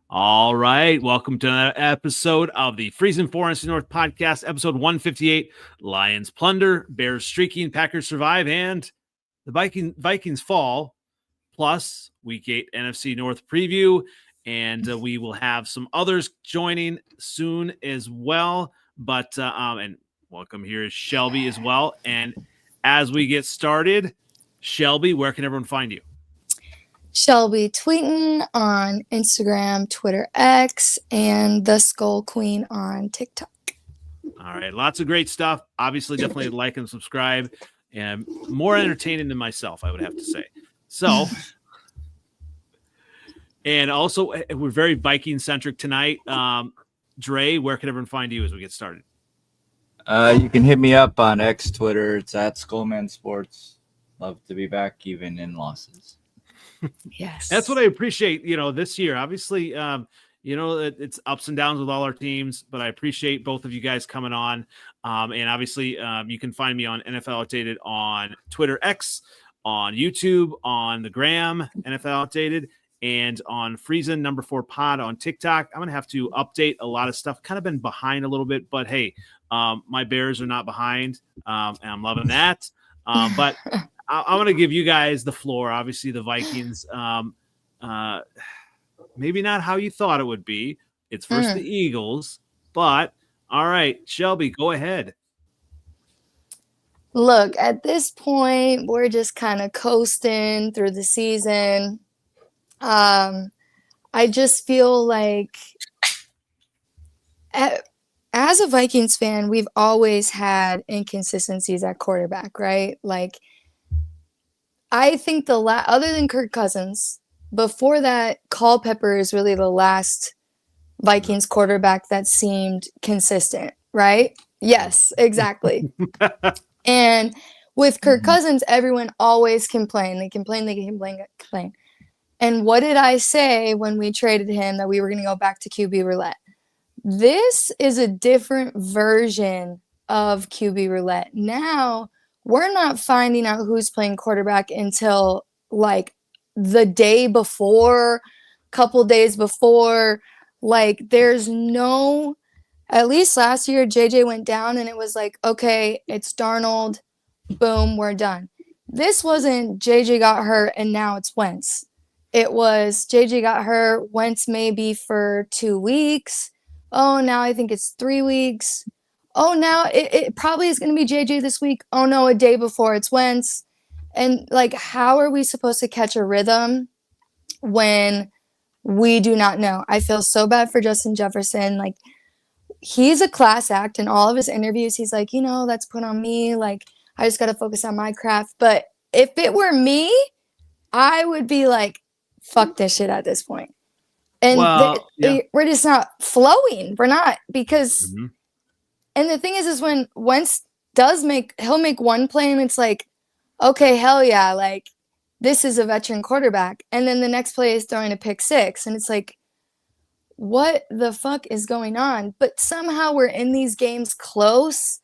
All right. Welcome to another episode of the Freezin NFC North Podcast, episode 158. Lions plunder, Bears streaking, Packers survive, and the Vikings fall. Plus, Week 8 NFC North preview. And we will have some others joining soon as well. But, and welcome here is Shelby as well. And as we get started, Shelby, where can everyone find you? Shelby Tweten on Instagram, Twitter X, and the Skull Queen on TikTok. All right. Lots of great stuff. Obviously, definitely like and subscribe. And more entertaining than myself, I would have to say. So, and also, we're very Viking-centric tonight. Dre, where can everyone find you as we get started? You can hit me up on X, Twitter. It's at Skullman Sports. Love to be back, even in losses. Yes, that's what I appreciate. This year, obviously, it's ups and downs with all our teams, but I appreciate both of you guys coming on. And obviously, you can find me on NFLOutdated on Twitter X, on YouTube, on the Gram, NFLOutdated, and on Freezin #4 Pod on TikTok. I'm gonna have to update a lot of stuff. Kind of been behind a little bit, but hey, my Bears are not behind, and I'm loving that. But I want to give you guys the floor. Obviously, the Vikings, maybe not how you thought it would be. It's versus the Eagles, but all right, Shelby, go ahead. Look, at this point, we're just kind of coasting through the season. I just feel like as a Vikings fan, we've always had inconsistencies at quarterback, right? Like, I think other than Kirk Cousins, before that, Culpepper is really the last Vikings quarterback that seemed consistent, right? Yes, exactly. And with Kirk Cousins, everyone always complained. They complain. And what did I say when we traded him that we were going to go back to QB roulette? This is a different version of QB roulette. Now, we're not finding out who's playing quarterback until like the day before, couple days before. Like, there's no, at least last year, JJ went down and it was like, okay, it's Darnold. Boom, we're done. This wasn't JJ got hurt and now it's Wentz. It was JJ got hurt, Wentz maybe for 2 weeks. Oh, now I think it's 3 weeks. Oh, now it probably is going to be JJ this week. Oh, no, a day before it's Wentz. And, like, how are we supposed to catch a rhythm when we do not know? I feel so bad for Justin Jefferson. Like, he's a class act. In all of his interviews, he's like, that's put on me. Like, I just got to focus on my craft. But if it were me, I would be like, fuck this shit at this point. And we're just not flowing. We're not, because and the thing is when Wentz he'll make one play and it's like, okay, hell yeah, like, this is a veteran quarterback. And then the next play is throwing a pick six. And it's like, what the fuck is going on? But somehow we're in these games close.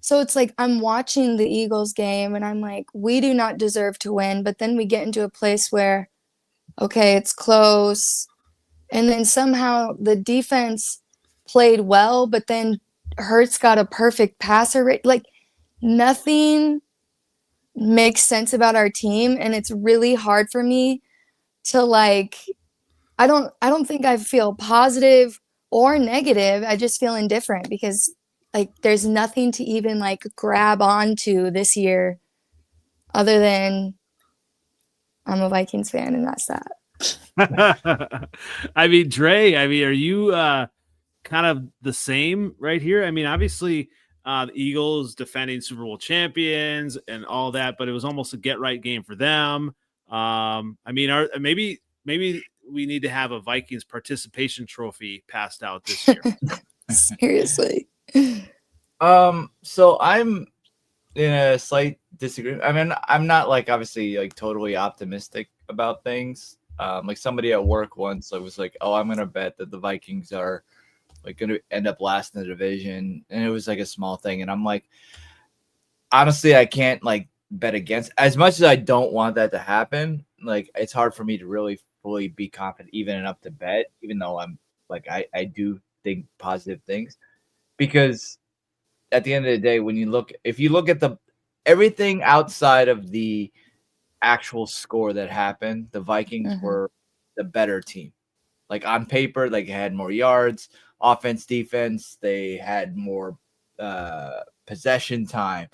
So it's like, I'm watching the Eagles game and I'm like, we do not deserve to win. But then we get into a place where, okay, it's close. And then somehow the defense played well, but then Hurts got a perfect passer rate. Like, nothing makes sense about our team, and it's really hard for me to, like, I don't think I feel positive or negative. I just feel indifferent because, like, there's nothing to even, like, grab onto this year other than I'm a Vikings fan, and that's that. I mean, Dre, are you kind of the same right here? I mean, obviously, the Eagles defending Super Bowl champions and all that, but it was almost a get-right game for them. I mean, maybe we need to have a Vikings participation trophy passed out this year. Seriously. So I'm in a slight disagreement. I mean, I'm not, like, obviously, like, totally optimistic about things. Like, somebody at work once was like, oh, I'm going to bet that the Vikings are, like, going to end up last in the division. And it was, like, a small thing. And I'm like, honestly, I can't, like, bet against. As much as I don't want that to happen, like, it's hard for me to really fully be confident even enough to bet, even though I'm like I do think positive things, because at the end of the day, if you look at everything outside of the actual score that happened, the Vikings were the better team. Like on paper, like had more yards, offense, defense. They had more possession time.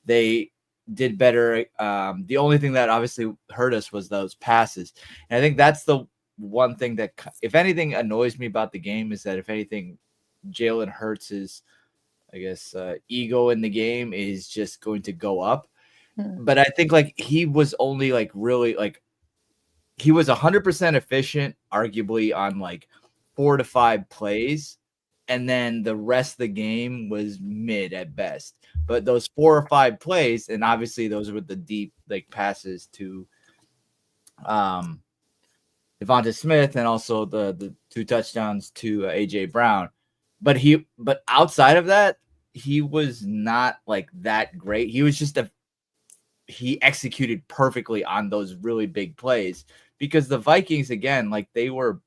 They did better. The only thing that obviously hurt us was those passes. And I think that's the one thing that, if anything, annoys me about the game is that if anything, Jalen Hurts' I guess ego in the game is just going to go up. But I think like he was only like really like he was 100% efficient, arguably on like 4 to 5 plays, and then the rest of the game was mid at best. But those 4 or 5 plays, and obviously those were the deep like passes to Devonta Smith, and also the 2 touchdowns to AJ Brown. But outside of that, he was not like that great. He was just he executed perfectly on those really big plays, because the Vikings, again, like they were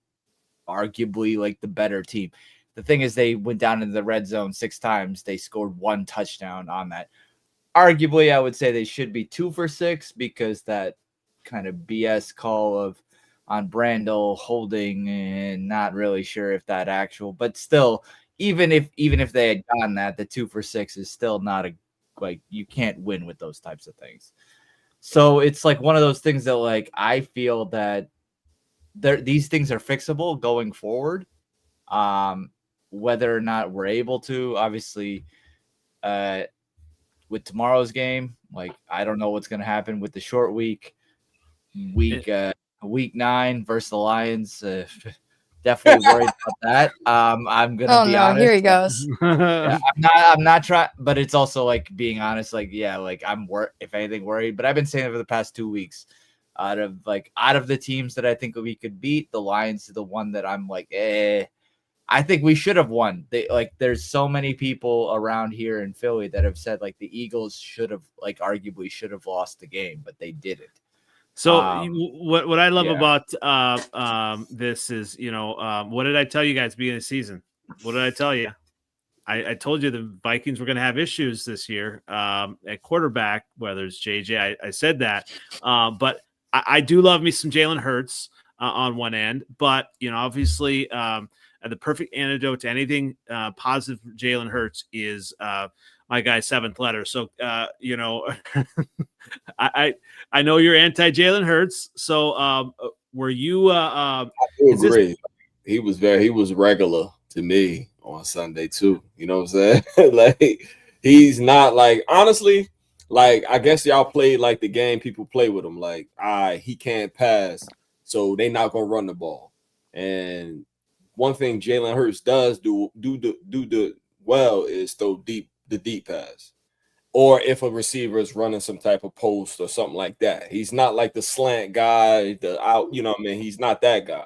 arguably like the better team. The thing is, they went down into the red zone 6 times. They scored 1 touchdown on that. Arguably, I would say they should be 2 for 6, because that kind of BS call on Brandel holding, and not really sure if that actual, but still, even if they had done that, the 2 for 6 is still not like you can't win with those types of things. So it's like one of those things that like I feel that these things are fixable going forward. Whether or not we're able to, obviously, with tomorrow's game, like I don't know what's going to happen with the short week 9 versus the Lions. Definitely worried about that. I'm gonna be honest. Here he goes. Yeah, I'm not trying, but it's also like being honest. Like, yeah, like I'm if anything worried. But I've been saying over the past 2 weeks, out of the teams that I think we could beat, the Lions is the one that I'm like, I think we should have won. There's so many people around here in Philly that have said like the Eagles arguably should have lost the game, but they didn't. So what I love about this is, what did I tell you guys beginning of the season? What did I tell you? I told you the Vikings were going to have issues this year at quarterback, whether it's JJ. I said that. But I do love me some Jalen Hurts on one end. But, obviously the perfect antidote to anything positive for Jalen Hurts is my guy's 7th letter. So, I know you're anti Jalen Hurts. So, were you? I do agree. He was regular to me on Sunday too. You know what I'm saying? Like he's not like, honestly, like I guess y'all played like the game people play with him. Like, he can't pass, so they not gonna run the ball. And one thing Jalen Hurts does do well is throw the deep pass. Or if a receiver is running some type of post or something like that. He's not like the slant guy, he's not that guy.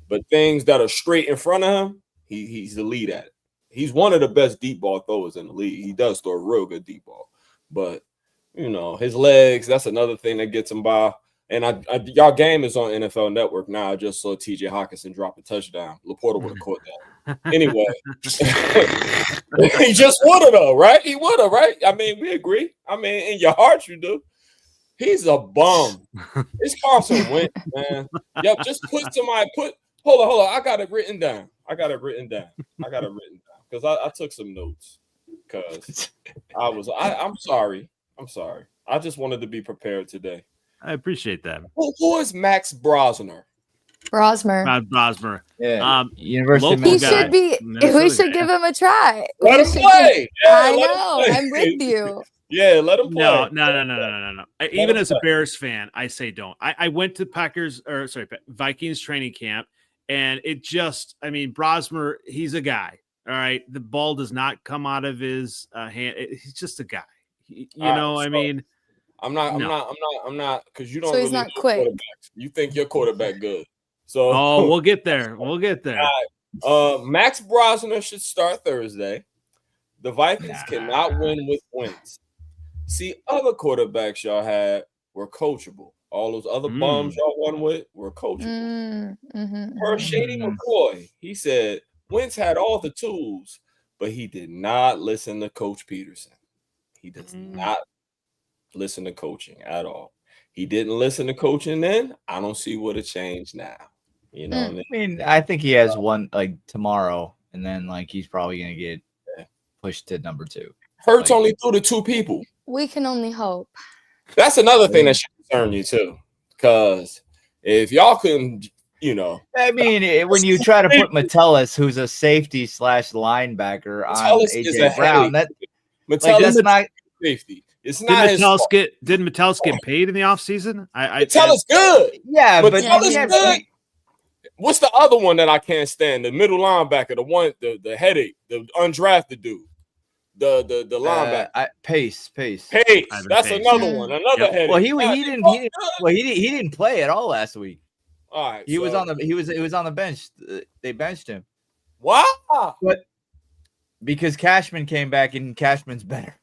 But things that are straight in front of him, he's the lead at it. He's one of the best deep ball throwers in the league. He does throw a real good deep ball. But, his legs, that's another thing that gets him by. And y'all game is on NFL Network now. I just saw TJ Hawkinson drop a touchdown. Laporta would have caught that. Anyway, he just would have, though, right? He would have, right? I mean, we agree. I mean, in your heart, you do. He's a bum. It's Carson Wentz, man. Yep, just hold on. I got it written down. Because I took some notes. Because I'm sorry. I just wanted to be prepared today. I appreciate that. Who is Max Brosmer? Brosmer. Yeah. University. He should be. We should give him a try. Let him play. I know. I'm with you. Yeah, let him play. No. Even as a Bears fan, I say don't. I went to Vikings training camp, and it just, Brosmer, he's a guy. All right, the ball does not come out of his hand. He's just a guy. I'm not, because you don't. So he's really not quick. You think your quarterback good. So we'll get there. Right. Max Brosmer should start Thursday. The Vikings cannot win with wins. See, other quarterbacks y'all had were coachable. All those other bums y'all won with were coachable. Per Shady McCoy, he said Wentz had all the tools, but he did not listen to Coach Peterson. He does not listen to coaching at all. He didn't listen to coaching then. I don't see what it changed now. You know what I mean? I think he has one like tomorrow, and then like he's probably gonna get pushed to number 2. Hurts only threw to 2 people. We can only hope. That's another thing that should concern you too, because if y'all couldn't, you know, I mean, when you try to put Metellus, who's a safety / linebacker, on AJ Brown, that's not safety. It's not his fault. Did Metellus get paid in the offseason? Metellus good. Yeah, but Metellus good. What's the other one that I can't stand? The middle linebacker, the one, the headache, the undrafted dude, the linebacker. Pace. That's another one. Another headache. Well, he didn't play at all last week. All right, he was on the bench. They benched him. Wow. But because Cashman came back and Cashman's better.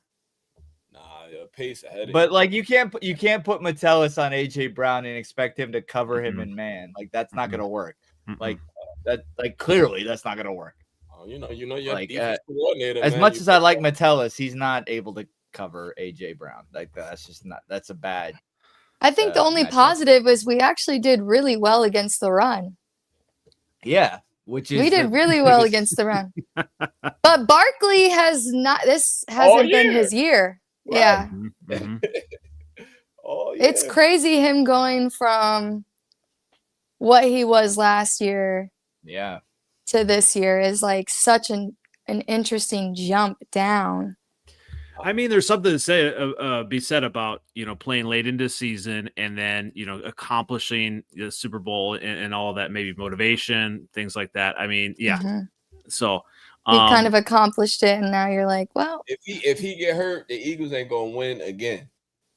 Pace ahead. But like you can't put Metellus on AJ Brown and expect him to cover him in man. Like that's not gonna work. Like that. Like clearly that's not gonna work. Oh, you know, your like defense coordinator. As much as I like Metellus, he's not able to cover AJ Brown. Like that's just not. That's a bad. I think the only positive is we actually did really well against the run. Yeah. We did really well against the run. But Barkley has not. This hasn't been his year. Right. Yeah. It's crazy him going from what he was last year to this year is like such an interesting jump down. I mean, there's something to say be said about, you know, playing late into the season and then, you know, accomplishing the Super Bowl and all that, maybe motivation, things like that. I mean, so he kind of accomplished it, and now you're like, well, if he get hurt, the Eagles ain't gonna win again.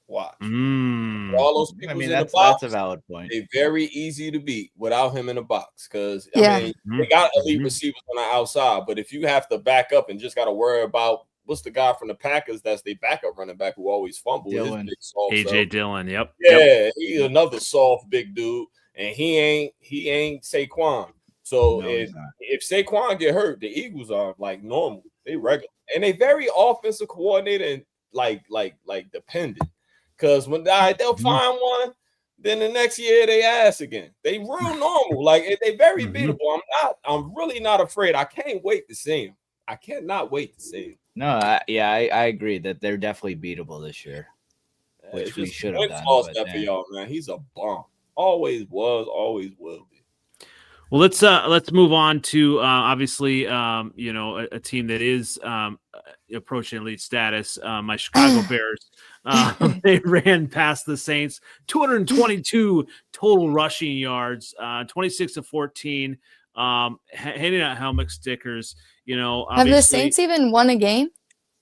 Watch. All those people in the box. That's a valid point. They're very easy to beat without him in the box because I mean they got elite receivers on the outside, but if you have to back up and just got to worry about what's the guy from the Packers that's the backup running back who always fumbles, AJ Dillon. Yep. Yeah, he's another soft big dude, and he ain't Saquon. So if Saquon get hurt, the Eagles are like normal. They regular. And they very offensive coordinator and like dependent. Because when they'll find one, then the next year they ass again. They real normal. Like they very beatable. I'm really not afraid. I can't wait to see him. I cannot wait to see him. No, I agree that they're definitely beatable this year. Which we should have done. For y'all, man. He's a bomb. Always was, always will be. Well, let's move on to obviously you know, a team that is approaching elite status. My Chicago Bears, they ran past the Saints, 222 total rushing yards, 26-14, handing out helmet stickers. You know, have the Saints even won a game?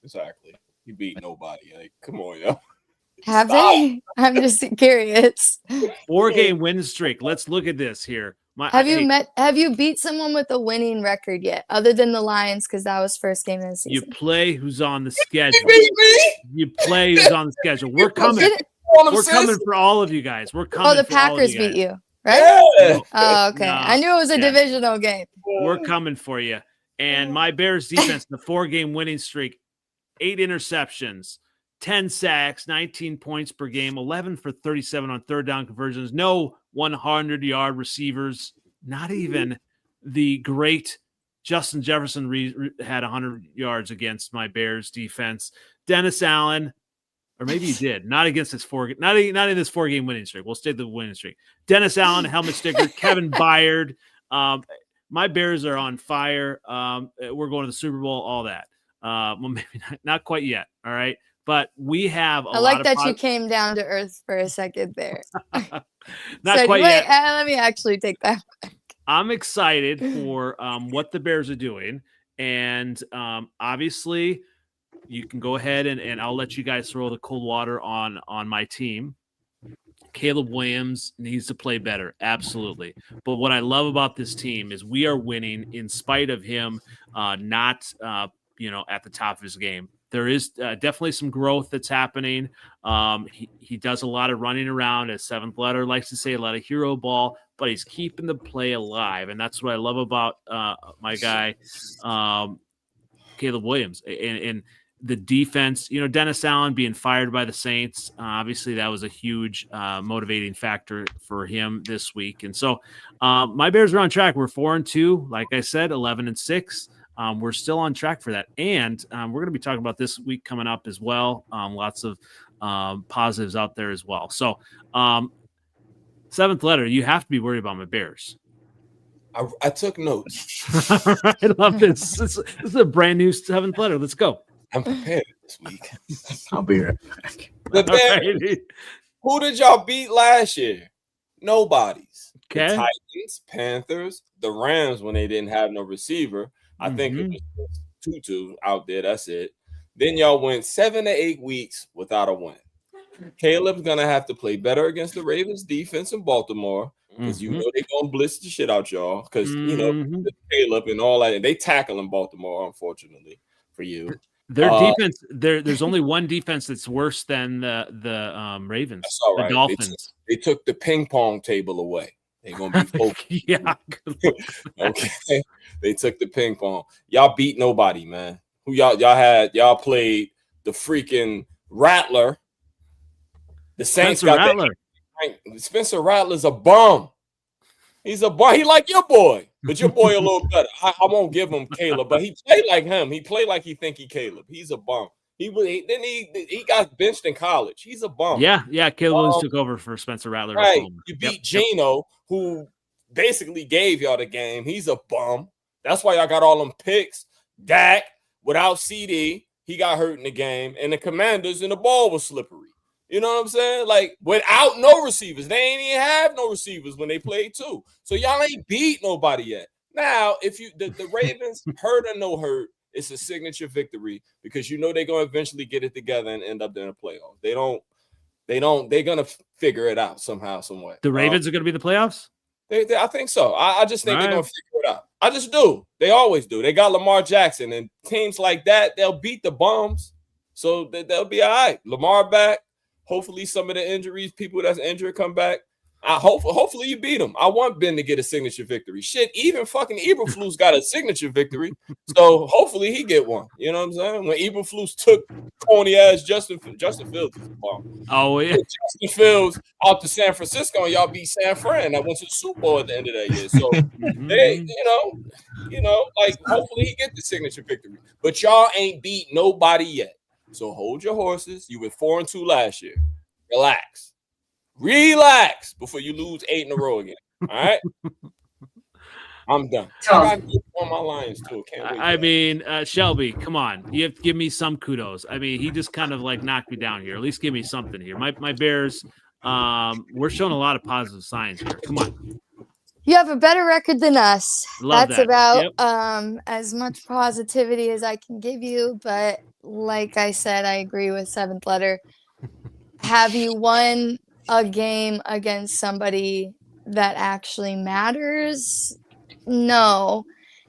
Exactly, he beat nobody. Like, come on, yo. Have they? I'm just curious. 4-game win streak. Let's look at this here. Have you beat someone with a winning record yet, other than the Lions? Because that was first game of the season. You play who's on the schedule. You play who's on the schedule. We're coming. We're coming for all of you guys. We're coming. Oh, the Packers beat you, right? Yeah. Oh, okay. No, I knew it was a divisional game. We're coming for you. And my Bears defense, the 4-game winning streak, 8 interceptions, 10 sacks, 19 points per game, 11 for 37 on third down conversions, no 100-yard receivers, not even the great Justin Jefferson had 100 yards against my Bears defense. Dennis Allen, or maybe he did, not against this not in this 4-game winning streak. We'll stay the winning streak. Dennis Allen, helmet sticker, Kevin Byard. My Bears are on fire. We're going to the Super Bowl, all that. Well, maybe not quite yet. All right. But we have I like that you came down to earth for a second there. Not quite yet. Let me actually take that back. I'm excited for what the Bears are doing. And obviously, you can go ahead and I'll let you guys throw the cold water on my team. Caleb Williams needs to play better. Absolutely. But what I love about this team is we are winning in spite of him not at the top of his game. there is definitely some growth that's happening. He does a lot of running around, as Seventh Letter likes to say, a lot of hero ball, but he's keeping the play alive. And that's what I love about my guy, Caleb Williams. And the defense, Dennis Allen being fired by the Saints, obviously that was a huge motivating factor for him this week. And so my Bears are on track. We're 4-2, like I said, 11-6. We're still on track for that. And we're going to be talking about this week coming up as well. Lots of positives out there as well. So Seventh Letter, you have to be worried about my Bears. I took notes. I love this. This is a brand new Seventh Letter. Let's go. I'm prepared this week. I'll be right back. The Bears, who did y'all beat last year? Nobody's. Okay. The Titans, Panthers, the Rams when they didn't have no receiver. I think it was Tutu out there. That's it. Then y'all went 7 to 8 weeks without a win. Caleb's gonna have to play better against the Ravens defense in Baltimore because you know they're gonna blitz the shit out y'all because Caleb and all that. And they tackle in Baltimore, unfortunately for you. Their defense, there's only one defense that's worse than the Ravens. That's all right. The Dolphins. They took the ping pong table away. They're gonna be focused. Yeah. Okay. They took the ping pong. Y'all beat nobody, man. Who y'all played the freaking Rattler. The Saints Spencer got Rattler. Spencer Rattler's a bum. He's a bum. He like your boy, but your boy a little better. I won't give him Caleb, but he played like him. He played like he think he Caleb. He's a bum. He got benched in college. He's a bum. Yeah. Caleb Williams took over for Spencer Rattler. Right. You beat Geno, who basically gave y'all the game. He's a bum. That's why y'all got all them picks. Dak without CD, he got hurt in the game, and the Commanders and the ball was slippery. You know what I'm saying? Like, without no receivers. They ain't even have no receivers when they played too. So y'all ain't beat nobody yet. Now, if you the Ravens, hurt or no hurt, it's a signature victory because they're gonna eventually get it together and end up in the playoffs. They're gonna figure it out somehow, some way. The Ravens are gonna be the playoffs? I think so. I just think they're gonna figure it out. I just do. They always do. They got Lamar Jackson, and teams like that, they'll beat the bums. So they'll be all right. Lamar back. Hopefully, some of the injuries, people that's injured, come back. Hopefully, you beat them. I want Ben to get a signature victory. Shit, even fucking Eberflus got a signature victory. So hopefully, he get one. You know what I'm saying? When Eberflus took corny ass Justin Fields is a bomb. Oh yeah, Justin Fields out to San Francisco, and y'all beat San Fran. I went to the Super Bowl at the end of that year. So they, like hopefully he get the signature victory. But y'all ain't beat nobody yet. So hold your horses. You were 4-2 last year. Relax before you lose 8 in a row again. All right. I'm done. I got on my Lions too. I mean, Shelby, come on. You have to give me some kudos. I mean, he just kind of like knocked me down here. At least give me something here. My Bears, we're showing a lot of positive signs here. Come on. You have a better record than us. Love That's that. about as much positivity as I can give you. But like I said, I agree with Seventh Letter. Have you won a game against somebody that actually matters? No.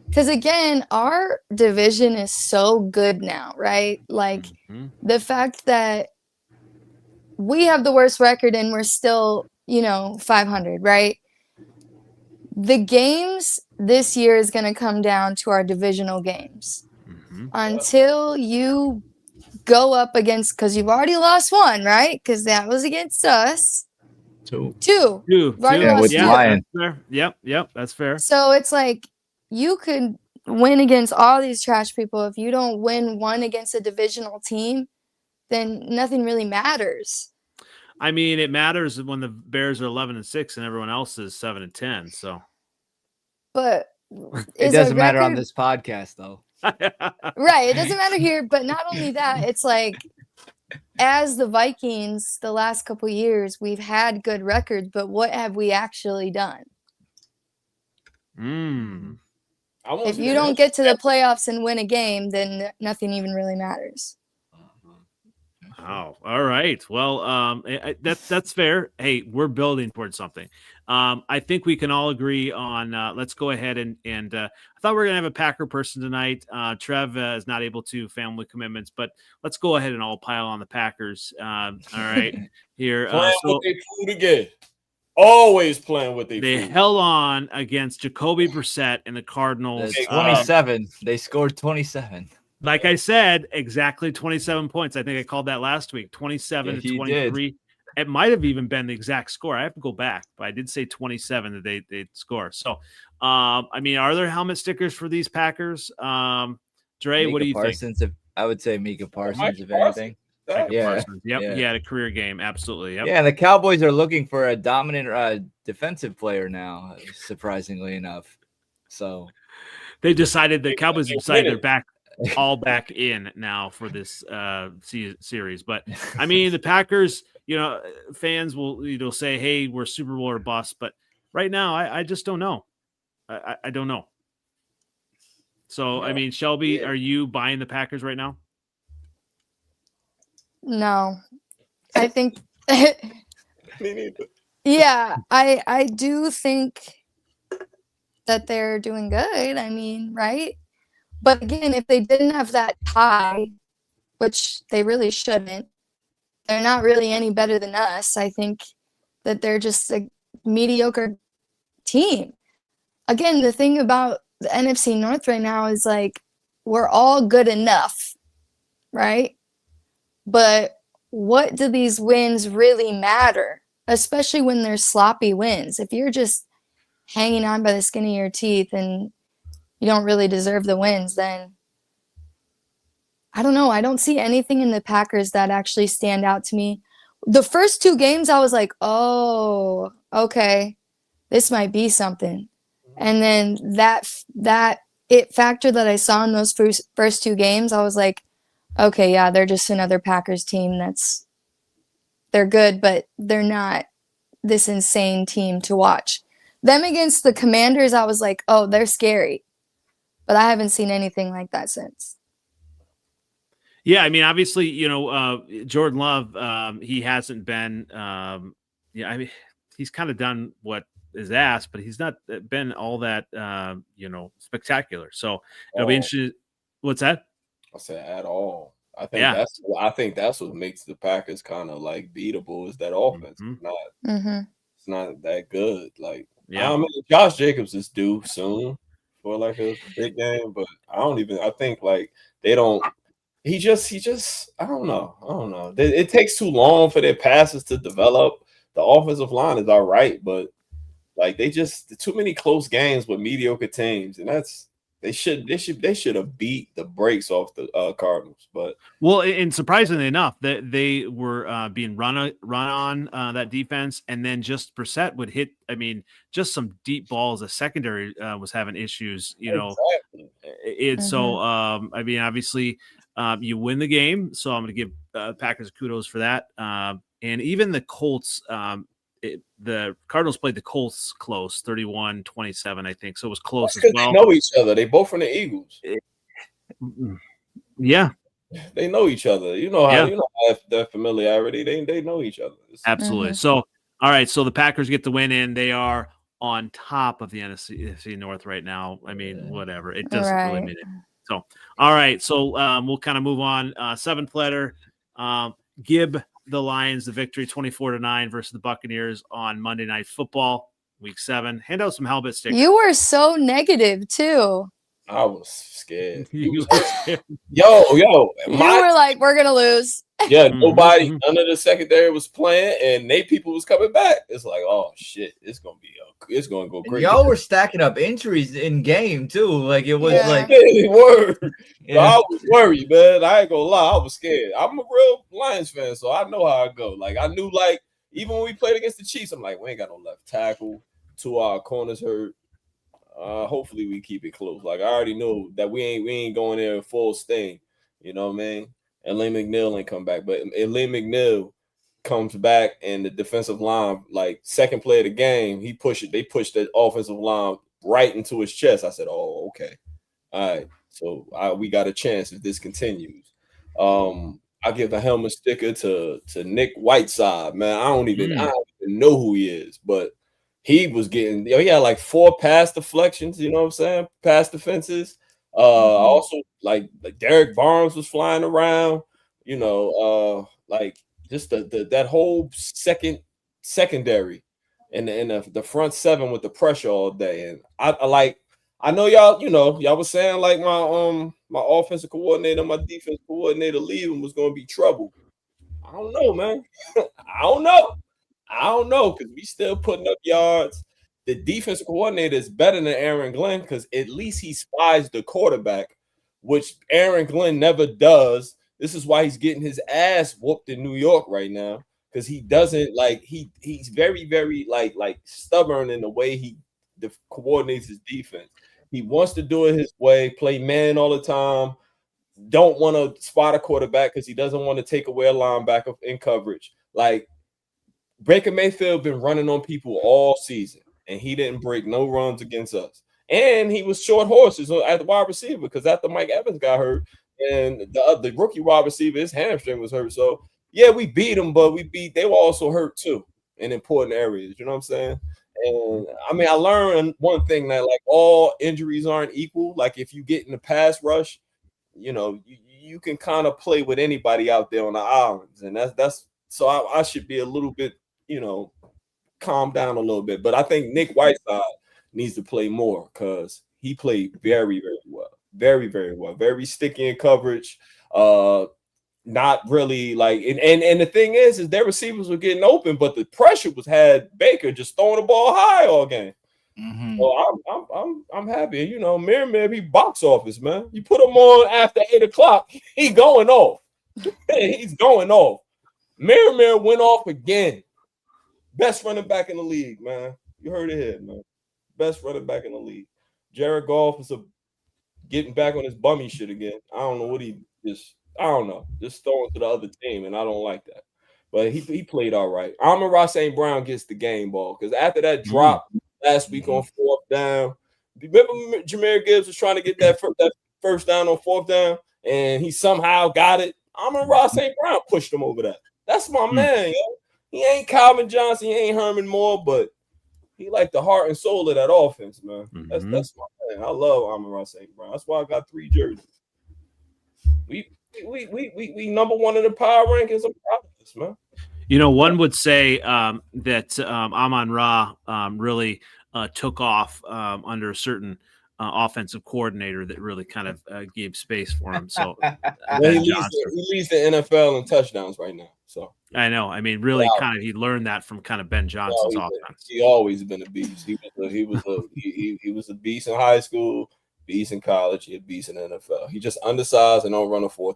Because again, our division is so good now, right? Like the fact that we have the worst record and we're still, 500, right? The games this year is going to come down to our divisional games. Until you go up against, because you've already lost one, right? Because that was against us. Two. Right. Yeah, with Lion. Yep, that's fair. So it's like you could win against all these trash people. If you don't win one against a divisional team, then nothing really matters. I mean, it matters when the Bears are 11-6 and everyone else is 7-10. So, but it doesn't matter on this podcast, though. Right, it doesn't matter here. But not only that, it's like as the Vikings, the last couple of years, we've had good records, but what have we actually done? If you don't get to the playoffs and win a game, then nothing even really matters. Wow. All right. Well, that's fair. Hey, we're building towards something. I think we can all agree on. Let's go ahead and I thought we were gonna have a Packer person tonight. Trev is not able to, family commitments, but let's go ahead and all pile on the Packers. All right, here. Playing with their food again. Always playing with their They food. held on against Jacoby Brissett and the Cardinals. 27. They scored 27. Like I said, exactly 27 points. I think I called that last week. 27 to 23. It might have even been the exact score. I have to go back, but I did say 27 that they'd score. So, I mean, are there helmet stickers for these Packers? Dre, Micah what do you Parsons, think? I would say Micah Parsons, if Parsons. anything. Micah Parsons. Yep, he had a career game. Absolutely. Yep. Yeah, and the Cowboys are looking for a dominant defensive player now, surprisingly enough. So they decided the Cowboys decided they're all back in now for this series. But I mean, the Packers, fans will say, hey, we're Super Bowl or bust. But right now, I just don't know. I don't know. So, I mean, Shelby, are you buying the Packers right now? No, I think. Me neither. Yeah, I do think that they're doing good. I mean, right? But again, if they didn't have that tie, which they really shouldn't, they're not really any better than us. I think that they're just a mediocre team. Again, the thing about the NFC North right now is like we're all good enough, right? But what do these wins really matter? Especially when they're sloppy wins. If you're just hanging on by the skin of your teeth and you don't really deserve the wins, then I don't know. I don't see anything in the Packers that actually stand out to me. The first two games, I was like, oh, okay, this might be something. And then that it factor that I saw in those first two games, I was like, okay, yeah, they're just another Packers team they're good, but they're not this insane team to watch. Them against the Commanders, I was like, oh, they're scary. But I haven't seen anything like that since. Yeah, I mean, obviously, Jordan Love, he hasn't been, I mean, he's kind of done what is asked, but he's not been all that, spectacular. So it'll be interesting. What's that? I said at all. I think that's what makes the Packers kind of like beatable is that offense. Mm-hmm. It's not that good. Like, yeah, I mean, Josh Jacobs is due soon for like a big game, but I think like they don't. He just. I don't know. It takes too long for their passes to develop. The offensive line is all right, but like too many close games with mediocre teams, and they should have beat the brakes off the Cardinals. But and surprisingly enough, they were being run on that defense, and then just Brissett would hit. I mean, just some deep balls. The secondary was having issues. Exactly. So I mean, obviously, you win the game, so I'm going to give Packers kudos for that. And even the Colts. The Cardinals played the Colts close, 31-27, I think. So it was close as well. They know each other. They both from the Eagles. Yeah. They know each other. You know how that familiarity. They know each other. Absolutely. So all right. So the Packers get the win in. They are on top of the NFC North right now. I mean, whatever. It doesn't really mean it. So all right. So we'll kind of move on. Seventh letter. Give the Lions the victory 24-9 versus the Buccaneers on Monday Night Football, Week 7. Hand out some helmet stickers. You were so negative too. I was scared. You were scared. Yo. You were like, we're gonna lose. Yeah, none of the secondary was playing, and people was coming back. It's like, oh shit, it's gonna go great. Y'all were stacking up injuries in game too. Like it was like word. Yeah. I was worried, man. I ain't gonna lie, I was scared. I'm a real Lions fan, so I know how it go. Like I knew, like even when we played against the Chiefs, I'm like, we ain't got no left tackle. 2 of our corners hurt. Hopefully we keep it close. Like I already knew that we ain't going there full sting. You know what I mean? And Lee McNeil ain't come back, but Lee McNeil comes back and the defensive line, like second play of the game, they pushed the offensive line right into his chest. I said, oh, okay. All right. So we got a chance if this continues. I give a helmet sticker to Nick Whiteside, man. I don't even know who he is, but he was getting, he had like 4 pass deflections, you know what I'm saying? Pass defenses. Also like Derek Barnes was flying around, like just that whole secondary and the front 7 with the pressure all day. And I know y'all was saying like my offensive coordinator, my defense coordinator leaving was going to be trouble. I don't know, man. I don't know because we still putting up yards. The defensive coordinator is better than Aaron Glenn because at least he spies the quarterback, which Aaron Glenn never does. This is why he's getting his ass whooped in New York right now because he doesn't he's very, very like stubborn in the way he coordinates his defense. He wants to do it his way, play man all the time, don't want to spot a quarterback because he doesn't want to take away a linebacker in coverage. Like Baker Mayfield been running on people all season, and he didn't break no runs against us. And he was short horses at the wide receiver because after Mike Evans got hurt and the rookie wide receiver, his hamstring was hurt. So, yeah, we beat them, but they were also hurt too in important areas. You know what I'm saying? And I mean, I learned one thing that like all injuries aren't equal. Like if you get in the pass rush, you can kind of play with anybody out there on the islands, and that's so I should be a little bit, calm down a little bit. But I think Nick Whiteside needs to play more because he played very, very well, very, very well, very sticky in coverage. Not really like, and the thing is their receivers were getting open, but the pressure had Baker just throwing the ball high all game. So I'm happy. Merriman, he box office, man. You put him on after 8:00, he going off. He's going off. Merriman went off again. Best running back in the league, man. You heard it here, man. Best running back in the league. Jared Goff is getting back on his bummy shit again. I don't know what just throwing to the other team, and I don't like that. But he played all right. Amon-Ra St. Brown gets the game ball because after that drop last week on 4th down, remember Jahmyr Gibbs was trying to get that first down on 4th down, and he somehow got it. Amon-Ra St. Brown pushed him over that. That's my man, yo. He ain't Calvin Johnson, he ain't Herman Moore, but he like the heart and soul of that offense, man. That's my man. I love Amon-Ra St. Brown. That's why I got 3 jerseys. We number 1 in the power rankings. I'm proud of this, man. One would say that Amon-Ra really took off under a certain offensive coordinator that really kind of gave space for him. So he leads the NFL in touchdowns right now. So I know. I mean, really, he learned that from kind of Ben Johnson's offense. He always been a beast. He was a beast in high school, beast in college, he a beast in the NFL. He just undersized and don't run a 4.3.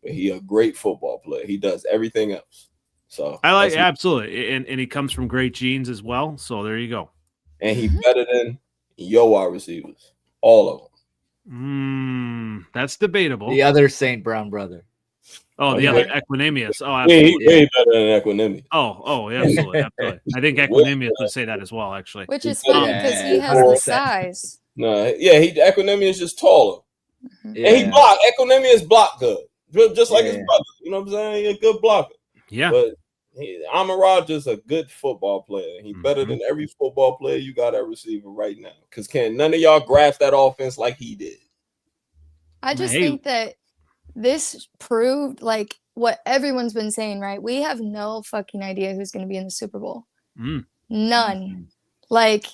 But he a great football player. He does everything else. So I like absolutely, and he comes from great genes as well. So there you go. And he better than your wide receivers, all of them. That's debatable. The other St. Brown brother. Oh, the other Equanimous. Oh, absolutely. Way better than Equanimous. Oh, yeah, absolutely. I think Equanimous would say that as well, actually. Which is funny because he has the size. No, Equanimous is just taller. Yeah. And he block. Equanimous block good. Just like his brother. You know what I'm saying? He's a good blocker. Yeah. But Amon-Ra just a good football player. He's better than every football player you got at receiver right now. Because none of y'all grasp that offense like he did. I just think that this proved like what everyone's been saying, right? We have no fucking idea who's going to be in the Super Bowl. None. Like,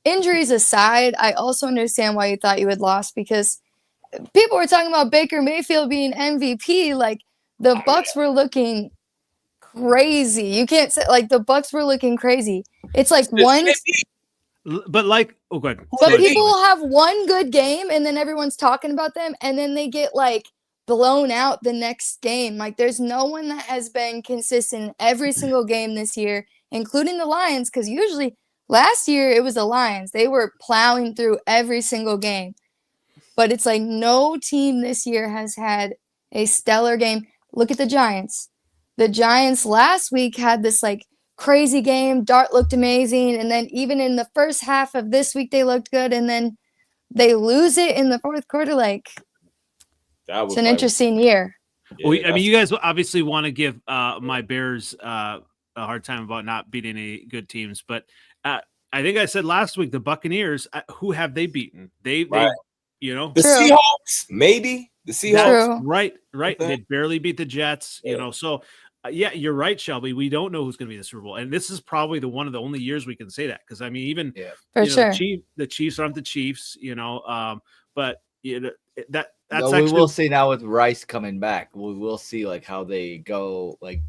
injuries aside, I also understand why you thought you had lost because people were talking about Baker Mayfield being MVP. Like, the Bucs were looking crazy. You can't say like the Bucs were looking crazy. It's like one, but like go ahead. But people will have one good game and then everyone's talking about them and then they get like blown out the next game. Like there's no one that has been consistent every single game this year, including the Lions, because usually last year it was the Lions. They were plowing through every single game. But it's like no team this year has had a stellar game. Look at the Giants. The Giants last week had this like crazy game. Dart looked amazing. And then even in the first half of this week, they looked good. And then they lose it in the fourth quarter. Like, it's an interesting year. Well, I mean, you guys obviously want to give my Bears a hard time about not beating any good teams, but I think I said last week the Buccaneers. Who have they beaten? They you know, the True. Seahawks, maybe the Seahawks. True. Right. They barely beat the Jets. You know, so yeah, you're right, Shelby. We don't know who's going to be in the Super Bowl, and this is probably one of the only years we can say that because I mean, even For you know, sure. the Chiefs aren't the Chiefs, you know, but you know, that's no, actually we will see now with Rice coming back. We will see like how they go like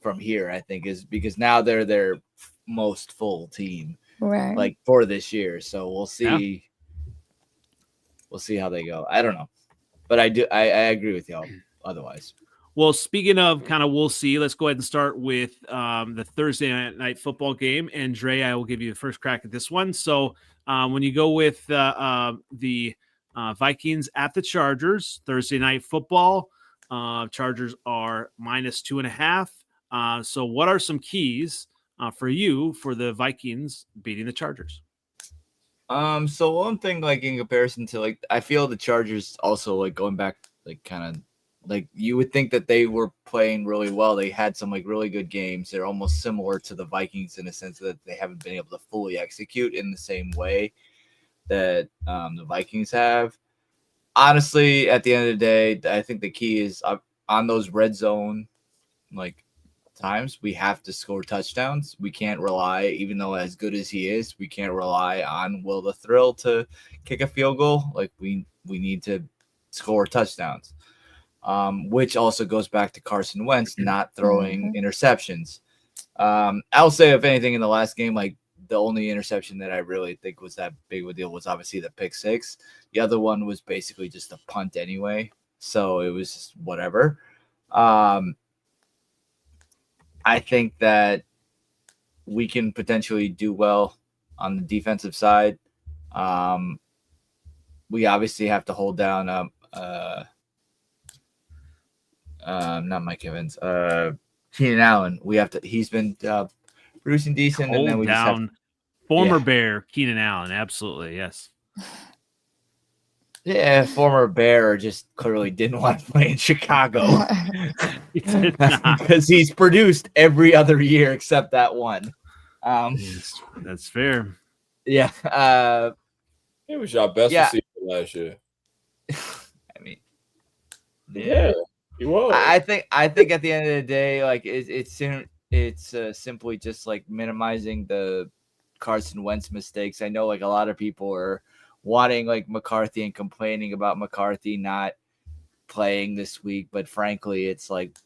from here. I think is because now they're their most full team, Right. like for this year. So we'll see. Yeah. We'll see how they go. I don't know, but I agree with y'all. Otherwise, well, speaking of kind of we'll see. Let's go ahead and start with the Thursday night football game. And Dre, I will give you the first crack at this one. So when you go with the Vikings at the Chargers, Thursday night football, Chargers are -2.5. So what are some keys for you for the Vikings beating the Chargers? So one thing like in comparison to like I feel the Chargers also like going back like kind of like you would think that they were playing really well. They had some like really good games. They're almost similar to the Vikings in a sense that they haven't been able to fully execute in the same way that the Vikings have. Honestly, at the end of the day, I think the key is on those red zone like times we have to score touchdowns. We can't rely, even though as good as he is, we can't rely on Will the Thrill to kick a field goal. Like we need to score touchdowns, which also goes back to Carson Wentz not throwing interceptions. I'll say if anything in the last game, like the only interception that I really think was that big of a deal was obviously the pick six. The other one was basically just a punt anyway, so it was just whatever. I think that we can potentially do well on the defensive side. We obviously have to hold down not Mike Evans, Keenan Allen. He's been producing decent, and then we just have former Bear Keenan Allen. Absolutely, yes. Yeah, former Bear just clearly didn't want to play in Chicago because he's produced every other year except that one. That's fair. Yeah. It was your best receiver last year. I mean, yeah, he was. I think at the end of the day, like it's simply just like minimizing the Carson Wentz mistakes. I know like a lot of people are wanting like McCarthy and complaining about McCarthy not playing this week, but frankly, it's like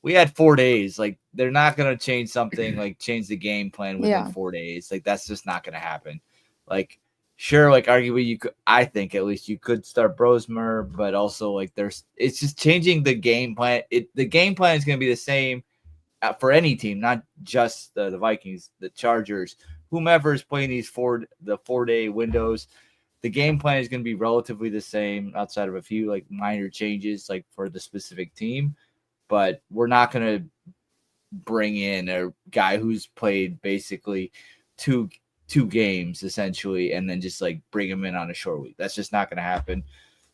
we had 4 days. Like they're not gonna change something, like change the game plan within 4 days. Like that's just not gonna happen. Like sure, like arguably you could, I think at least you could start Brosmer, but also like it's just changing the game plan. The game plan is gonna be the same for any team, not just the Vikings, the Chargers. Whomever is playing the 4-day windows, the game plan is going to be relatively the same outside of a few like minor changes like for the specific team. But we're not going to bring in a guy who's played basically two games essentially and then just like bring him in on a short week. That's just not going to happen.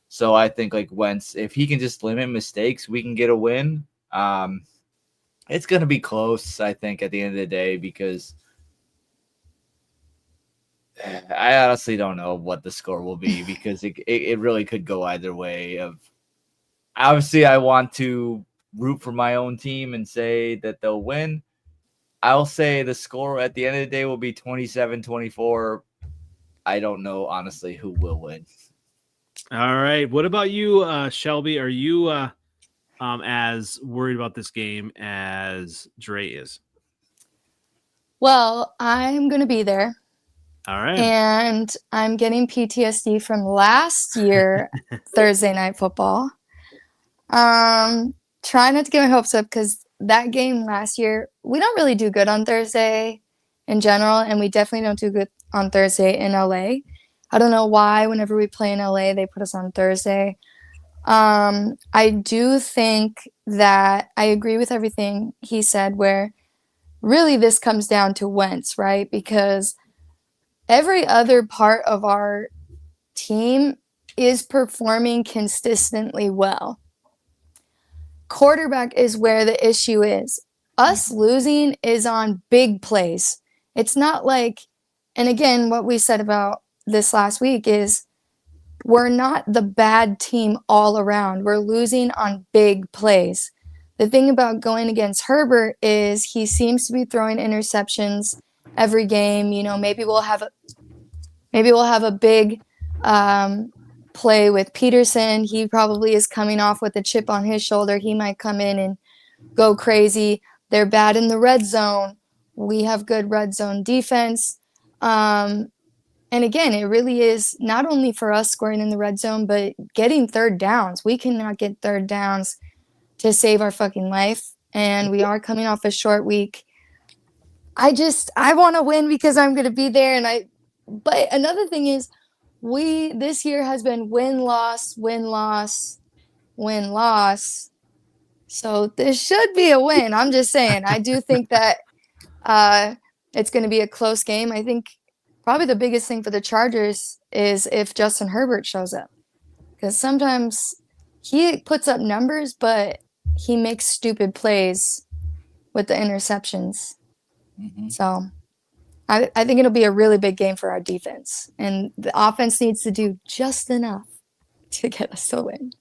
So I think like Wentz, if he can just limit mistakes, we can get a win. It's going to be close, I think, at the end of the day because I honestly don't know what the score will be because it really could go either way. Obviously, I want to root for my own team and say that they'll win. I'll say the score at the end of the day will be 27-24. I don't know, honestly, who will win. All right. What about you, Shelby? Are you as worried about this game as Dre is? Well, I'm going to be there. All right. And I'm getting PTSD from last year, Thursday night football. Try not to get my hopes up because that game last year, we don't really do good on Thursday in general, and we definitely don't do good on Thursday in LA. I don't know why whenever we play in LA, they put us on Thursday. I do think that I agree with everything he said where really this comes down to Wentz, right? Because every other part of our team is performing consistently well. quarterback is where the issue is. Us losing is on big plays. It's not like, and again, what we said about this last week is we're not the bad team all around. We're losing on big plays. The thing about going against Herbert is he seems to be throwing interceptions every game. You know, maybe we'll have a big play with Peterson. He probably is coming off with a chip on his shoulder. He might come in and go crazy. They're bad in the red zone. We have good red zone defense. And again, it really is not only for us scoring in the red zone, but getting third downs. We cannot get third downs to save our fucking life. And we are coming off a short week. I want to win because I'm going to be there. But another thing is this year has been win, loss, win, loss, win, loss. So this should be a win. I'm just saying, I do think that it's going to be a close game. I think probably the biggest thing for the Chargers is if Justin Herbert shows up. Because sometimes he puts up numbers, but he makes stupid plays with the interceptions. Mm-hmm. So I think it'll be a really big game for our defense. And the offense needs to do just enough to get us to win.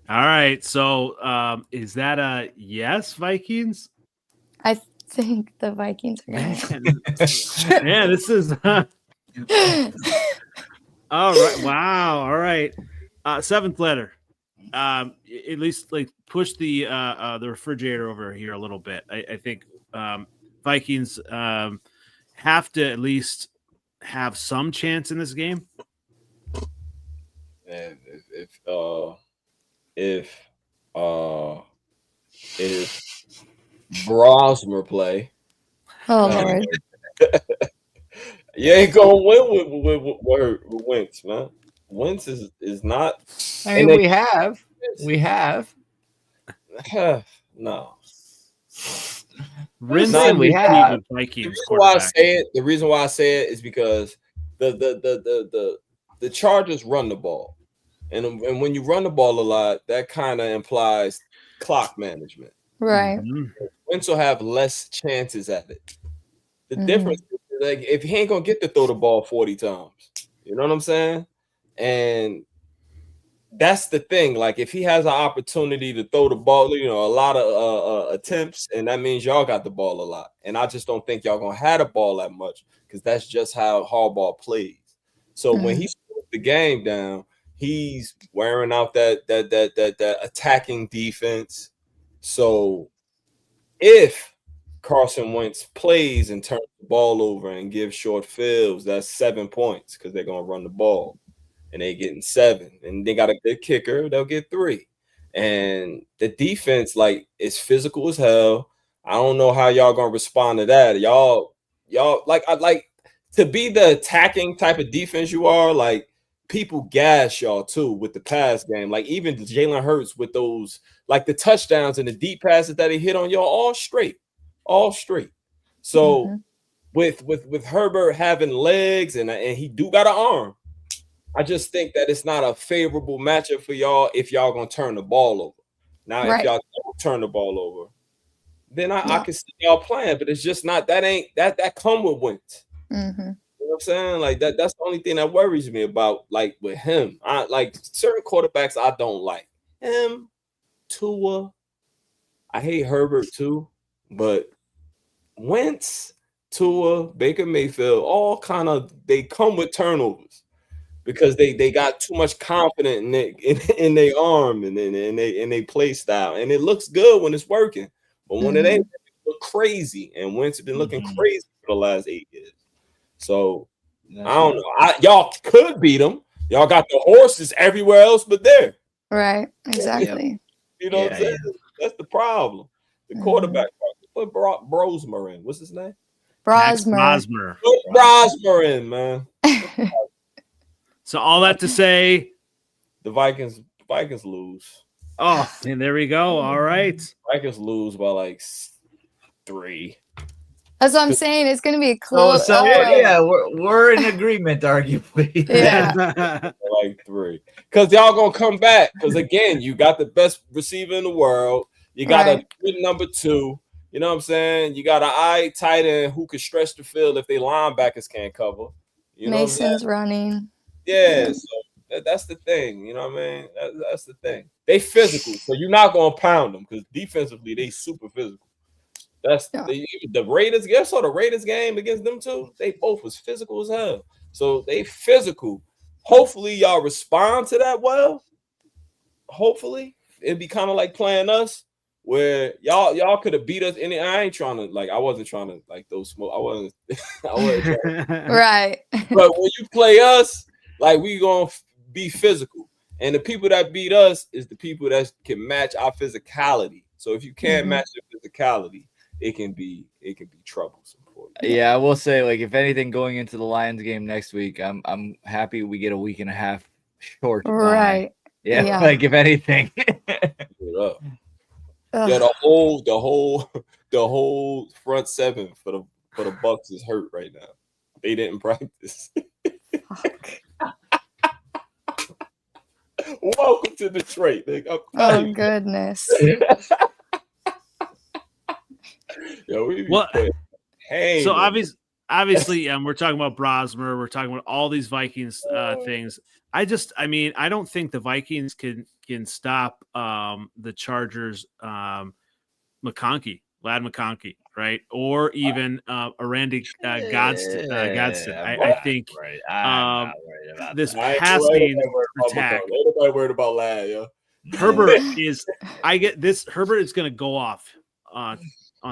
All right. So is that a yes, Vikings? I think the Vikings are going to. Yeah, this is. All right. Wow. All right. Seventh letter. At least like push the refrigerator over here a little bit. I think Vikings have to at least have some chance in this game. And if Brosmer play, Lord, you ain't gonna win with Wentz, man. Wentz is not. I mean, we have. No. We have. Vikings. The reason why I say it is because the Chargers run the ball, and when you run the ball a lot, that kind of implies clock management. Right. Wentz will have less chances at it. The difference is, like, if he ain't gonna get to throw the ball 40 times, you know what I'm saying? And that's the thing. Like, if he has an opportunity to throw the ball, a lot of attempts, and that means y'all got the ball a lot. And I just don't think y'all gonna have the ball that much because that's just how Harbaugh plays. So when he slows the game down, he's wearing out that attacking defense. So if Carson Wentz plays and turns the ball over and gives short fields, that's 7 points because they're gonna run the ball. And they getting 7, and they got a good kicker, they'll get 3. And the defense, like, is physical as hell. I don't know how y'all gonna respond to that. Y'all like, I like to be the attacking type of defense you are. Like, people gas y'all too with the pass game. Like, even Jalen Hurts with those, like, the touchdowns and the deep passes that he hit on y'all, all straight. So with Herbert having legs and he do got an arm, I just think that it's not a favorable matchup for y'all if y'all gonna turn the ball over. Now, if y'all don't turn the ball over, then I can see y'all playing, but it's just not that come with Wentz. Mm-hmm. You know what I'm saying? Like that's the only thing that worries me about, like, with him. I like certain quarterbacks I don't like. Him, Tua. I hate Herbert too, but Wentz, Tua, Baker Mayfield, all kind of they come with turnovers. Because they got too much confidence in their arm and they play style, and it looks good when it's working, but when it ain't, it look crazy. And Wentz has been looking crazy for the last 8 years. So I don't know. Y'all could beat them. Y'all got the horses everywhere else but there. Right. Exactly. You know what I'm saying? That's the problem. The quarterback. Put Brosmer in. What's his name? Brosmer. Put Brosmer in, man. So all that to say, the Vikings lose. Oh, and there we go. All right. Vikings lose by like 3. That's what I'm saying. It's going to be close. So we're in agreement, arguably. Yeah. like 3. Because y'all gonna come back. Because again, you got the best receiver in the world. You got a good number 2. You know what I'm saying? You got an eye tight end who can stretch the field if they linebackers can't cover. You know Mason's running. Yeah, so that's the thing. You know what I mean? That's the thing. They physical, so you're not gonna pound them because defensively they super physical. That's the Raiders. Guess so the Raiders game against them too. They both was physical as hell. So they physical. Hopefully y'all respond to that well. Hopefully it'd be kind of like playing us. Where y'all could have beat us. And I ain't trying to I wasn't trying to throw smoke. I wasn't trying to. Right. But when you play us, we gonna be physical. And the people that beat us is the people that can match our physicality. So if you can't match the physicality, it can be troublesome for you. Yeah, I will say, if anything, going into the Lions game next week, I'm happy we get a week and a half short. Right. Yeah. If anything. Yeah, the whole front 7 for the Bucks is hurt right now. They didn't practice. Welcome to Detroit. Oh goodness. So obviously, we're talking about Brosmer. We're talking about all these Vikings things. I don't think the Vikings can stop the Chargers, Lad McConkey, right? Or even Randy Godston. I think this passing attack. Nobody worried about Lad, yo. Herbert is going to go off on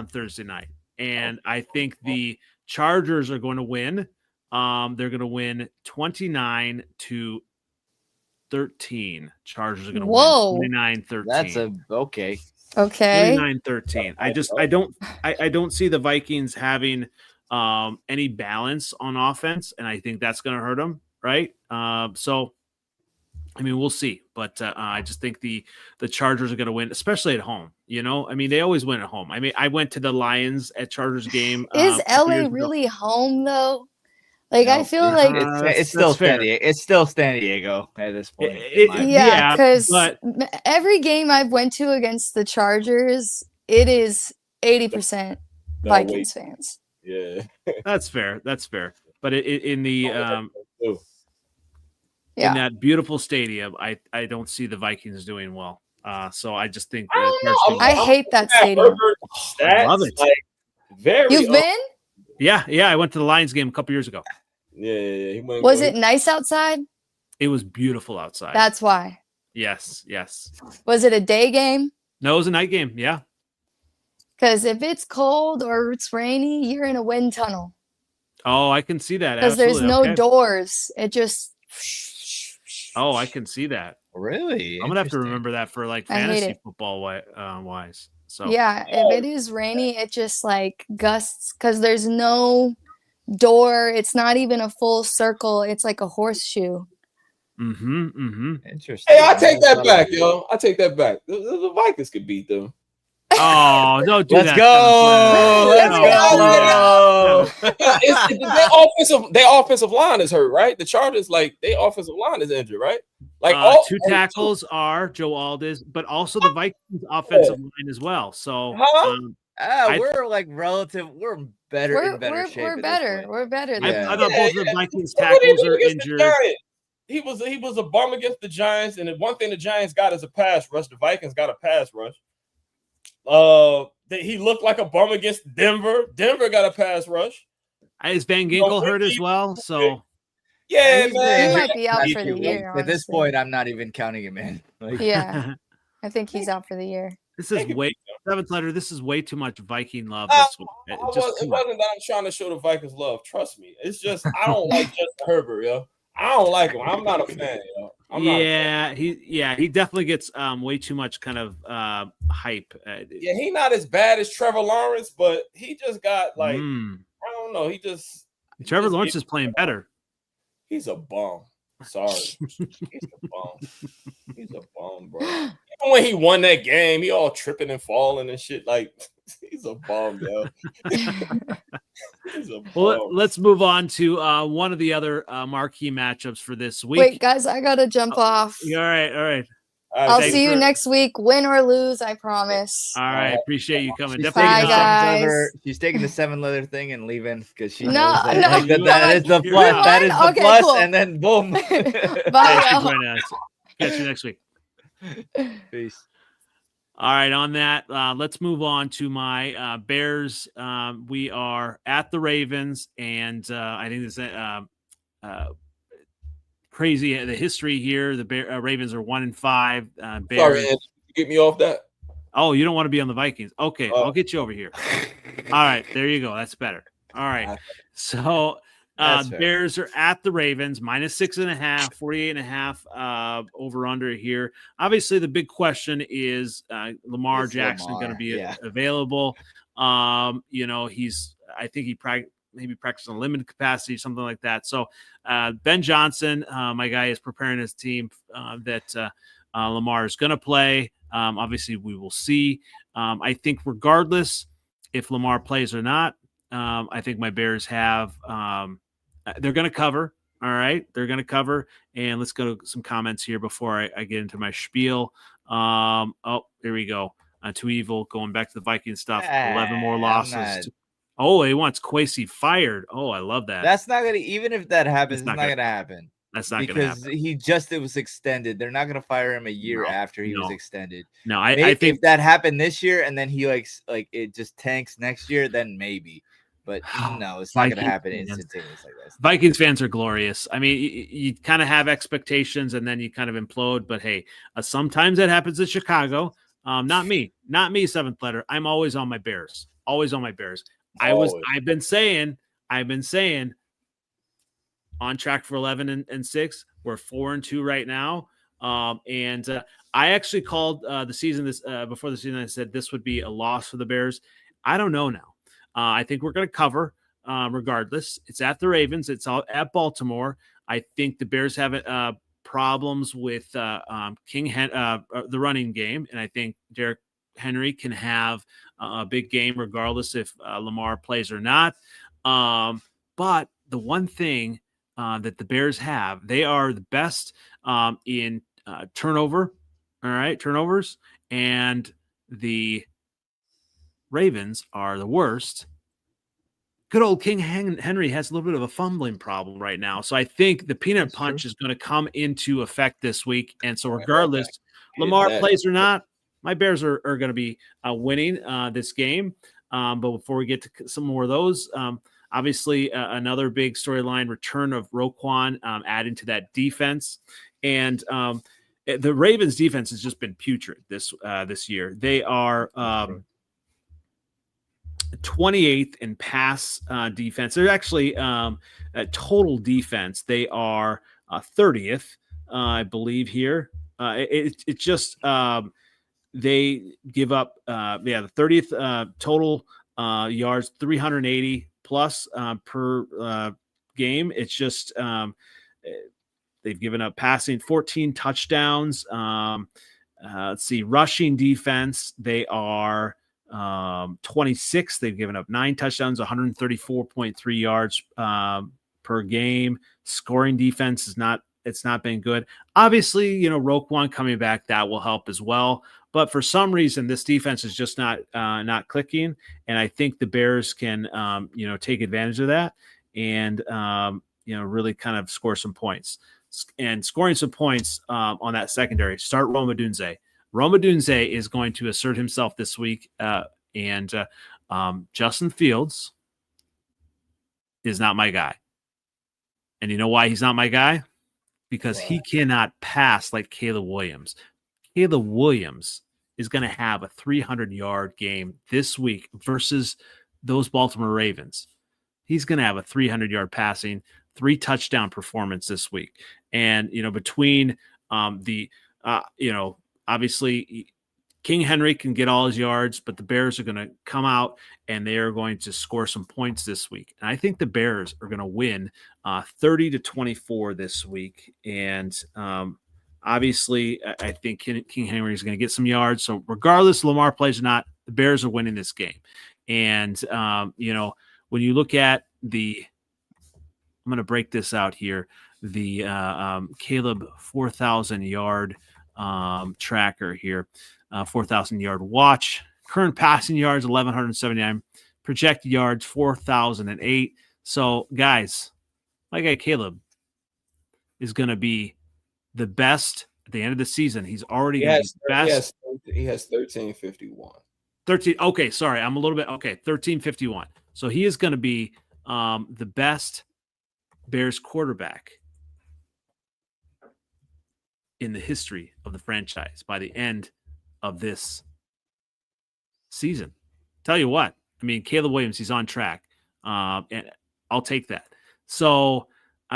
Thursday night, and I think the Chargers are going to win. They're going to win 29-13. Chargers are going to win 29-13. That's okay. 29-13. I don't see the Vikings having any balance on offense, and I think that's going to hurt them, right? So we'll see, but I just think the Chargers are going to win, especially at home. They always win at home. I went to the Lions at Chargers game. Is LA really home though? I feel like it's still San Diego. It's still San Diego at this point. Because every game I've went to against the Chargers, it is 80% Vikings fans. Yeah, that's fair. But in that beautiful stadium, I don't see the Vikings doing well. So I just think I hate that stadium. I love it. You've been? Yeah. I went to the Lions game a couple years ago. Yeah. Was it nice outside? It was beautiful outside. That's why. Yes. Was it a day game? No, it was a night game. Yeah. Because if it's cold or it's rainy, you're in a wind tunnel. Oh, I can see that. Because there's no doors. It just. Oh, I can see that. Really? I'm gonna have to remember that for fantasy football wise. So yeah, if it is rainy, it just gusts because there's no door. It's not even a full circle. It's like a horseshoe. Interesting. Hey, I take that back, yo. I take that back. The Vikings could beat them. Oh, don't do Let's that. Go. Their offensive line is hurt, right? The Chargers, their offensive line is injured, right? Two tackles are Joe Aldis, but also the Vikings offensive line as well. So we're relative. We're better in better shape. We're better. We're better. I thought both the Vikings tackles are injured. He was a bum against the Giants, and the one thing the Giants got is a pass rush. The Vikings got a pass rush. He looked like a bum against Denver. Denver got a pass rush. Is Van Ginkel hurt as well? So yeah, man, he might be out for the year. At this point, I'm not even counting him in. Yeah, I think he's out for the year. This is seventh letter. This is way too much Viking love this week. It wasn't that I'm trying to show the Vikings love. Trust me. It's just I don't like Justin Herbert, yo. I don't like him. I'm not a fan, yo. He definitely gets way too much kind of hype. He's not as bad as Trevor Lawrence, but he just got I don't know. Trevor Lawrence is playing better. He's a bum. Sorry, he's a bum. He's a bum, bro. Even when he won that game, he all tripping and falling and shit. He's a bum, yo. He's a Well, bum. let's move on to one of the other marquee matchups for this week. Wait, guys, I gotta jump off. All right. I'll Thanks see you for- next week, win or lose. I promise. All right, appreciate you coming. She's Definitely taking, Bye, the guys. she's taking the 7-letter thing and leaving because she No, knows that, no, like, that is the you're plus. out. That is the Okay, plus, cool. and then boom. Bye, Thanks for y'all. joining us. Catch you next week. Peace. All right, on that, let's move on to my Bears. We are at the Ravens, and I think this crazy the history here. The Ravens are 1-5. Bears. Sorry, Andy, get me off that. Oh, you don't want to be on the Vikings? Okay, Oh. I'll get you over here. All right, there you go. That's better. All right, so That's fair. Bears are at the Ravens, -6.5, 48.5 over under here. Obviously, the big question is Lamar It's Jackson Lamar, going to be yeah. available. I think he maybe practiced in limited capacity, something like that. So Ben Johnson, my guy, is preparing his team that Lamar is going to play. Obviously, we will see. I think regardless if Lamar plays or not, I think my Bears have they're going to cover. All right. They're going to cover. And let's go to some comments here before I get into my spiel. There we go. Too evil. Going back to the Viking stuff. 11 more losses. Oh, he wants Kwesi fired. Oh, I love that. That's not gonna. Even if that happens, it's not gonna gonna happen. That's not going to happen. Because it was extended. They're not gonna fire him a year after he was extended. No, Maybe I think if that happened this year and then he like it just tanks next year, then maybe. But no, it's not going to happen instantaneously like this. Vikings fans are glorious. I mean, you kind of have expectations and then you kind of implode. But hey, sometimes that happens in Chicago. Not me, seventh letter. I'm always on my Bears. Always on my Bears. I've been saying on track for 11-6. We're 4-2 right now. And I actually called the season before the season. I said this would be a loss for the Bears. I don't know now. I think we're going to cover regardless. It's at the Ravens. It's all at Baltimore. I think the Bears have problems with the running game, and I think Derrick Henry can have a big game regardless if Lamar plays or not. But the one thing that the Bears have, they are the best in turnovers, and the Ravens are the worst. Good old King Henry has a little bit of a fumbling problem right now. So I think the peanut punch is going to come into effect this week. And so regardless, Lamar plays or not, my Bears are going to be winning this game. But before we get to some more of those, obviously another big storyline, return of Roquan adding to that defense. And the Ravens defense has just been putrid this year. They are 28th in pass defense. They're actually total defense. They are 30th, I believe here. It's just they give up the 30th total yards, 380 plus per game. It's just they've given up passing 14 touchdowns. Let's see, rushing defense. They are 26. They've given up 9 touchdowns, 134.3 yards per game. Scoring defense it's not been good. Obviously, Roquan coming back, that will help as well. But for some reason, this defense is just not clicking. And I think the Bears can, take advantage of that and, really kind of score some points. And scoring some points on that secondary, start Rome Odunze. Rome Odunze is going to assert himself this week, and Justin Fields is not my guy. And you know why he's not my guy? Because he cannot pass like Caleb Williams. Caleb Williams is going to have a 300-yard game this week versus those Baltimore Ravens. He's going to have a 300-yard passing, 3 touchdown performance this week. And, between obviously King Henry can get all his yards, but the Bears are going to come out and they are going to score some points this week. And I think the Bears are going to win 30-24 this week. And obviously I think King Henry is going to get some yards. So regardless, Lamar plays or not, the Bears are winning this game. And, when you look at I'm going to break this out here, the Caleb 4,000 yard tracker here, 4,000 yard watch, current passing yards, 1,179, projected yards, 4,008. So, guys, my guy Caleb is going to be the best at the end of the season. He's already going to be the best. He has 1351. 13. Okay, sorry. I'm a little bit. Okay, 1351. So he is going to be the best Bears quarterback in the history of the franchise by the end of this season. Tell you what, I mean, Caleb Williams, he's on track. And I'll take that. So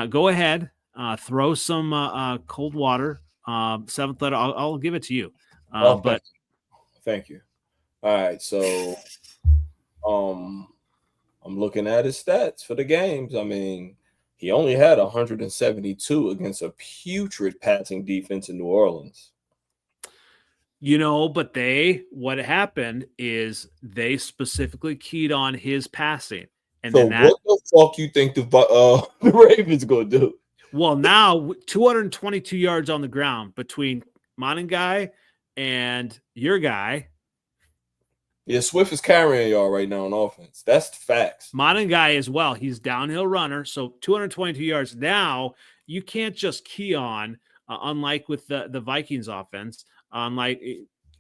go ahead, throw some cold water. Seventh letter, I'll give it to you. But thank you. All right, so I'm looking at his stats for the games. I mean, he only had 172 against a putrid passing defense in New Orleans. But what happened is they specifically keyed on his passing. And so then what the fuck you think the Ravens gonna do? Well, now 222 yards on the ground between Monangai and your guy. Yeah, Swift is carrying y'all right now on offense. That's the facts. Monangai as well. He's downhill runner, so 222 yards. Now you can't just key on, unlike with the Vikings offense. Unlike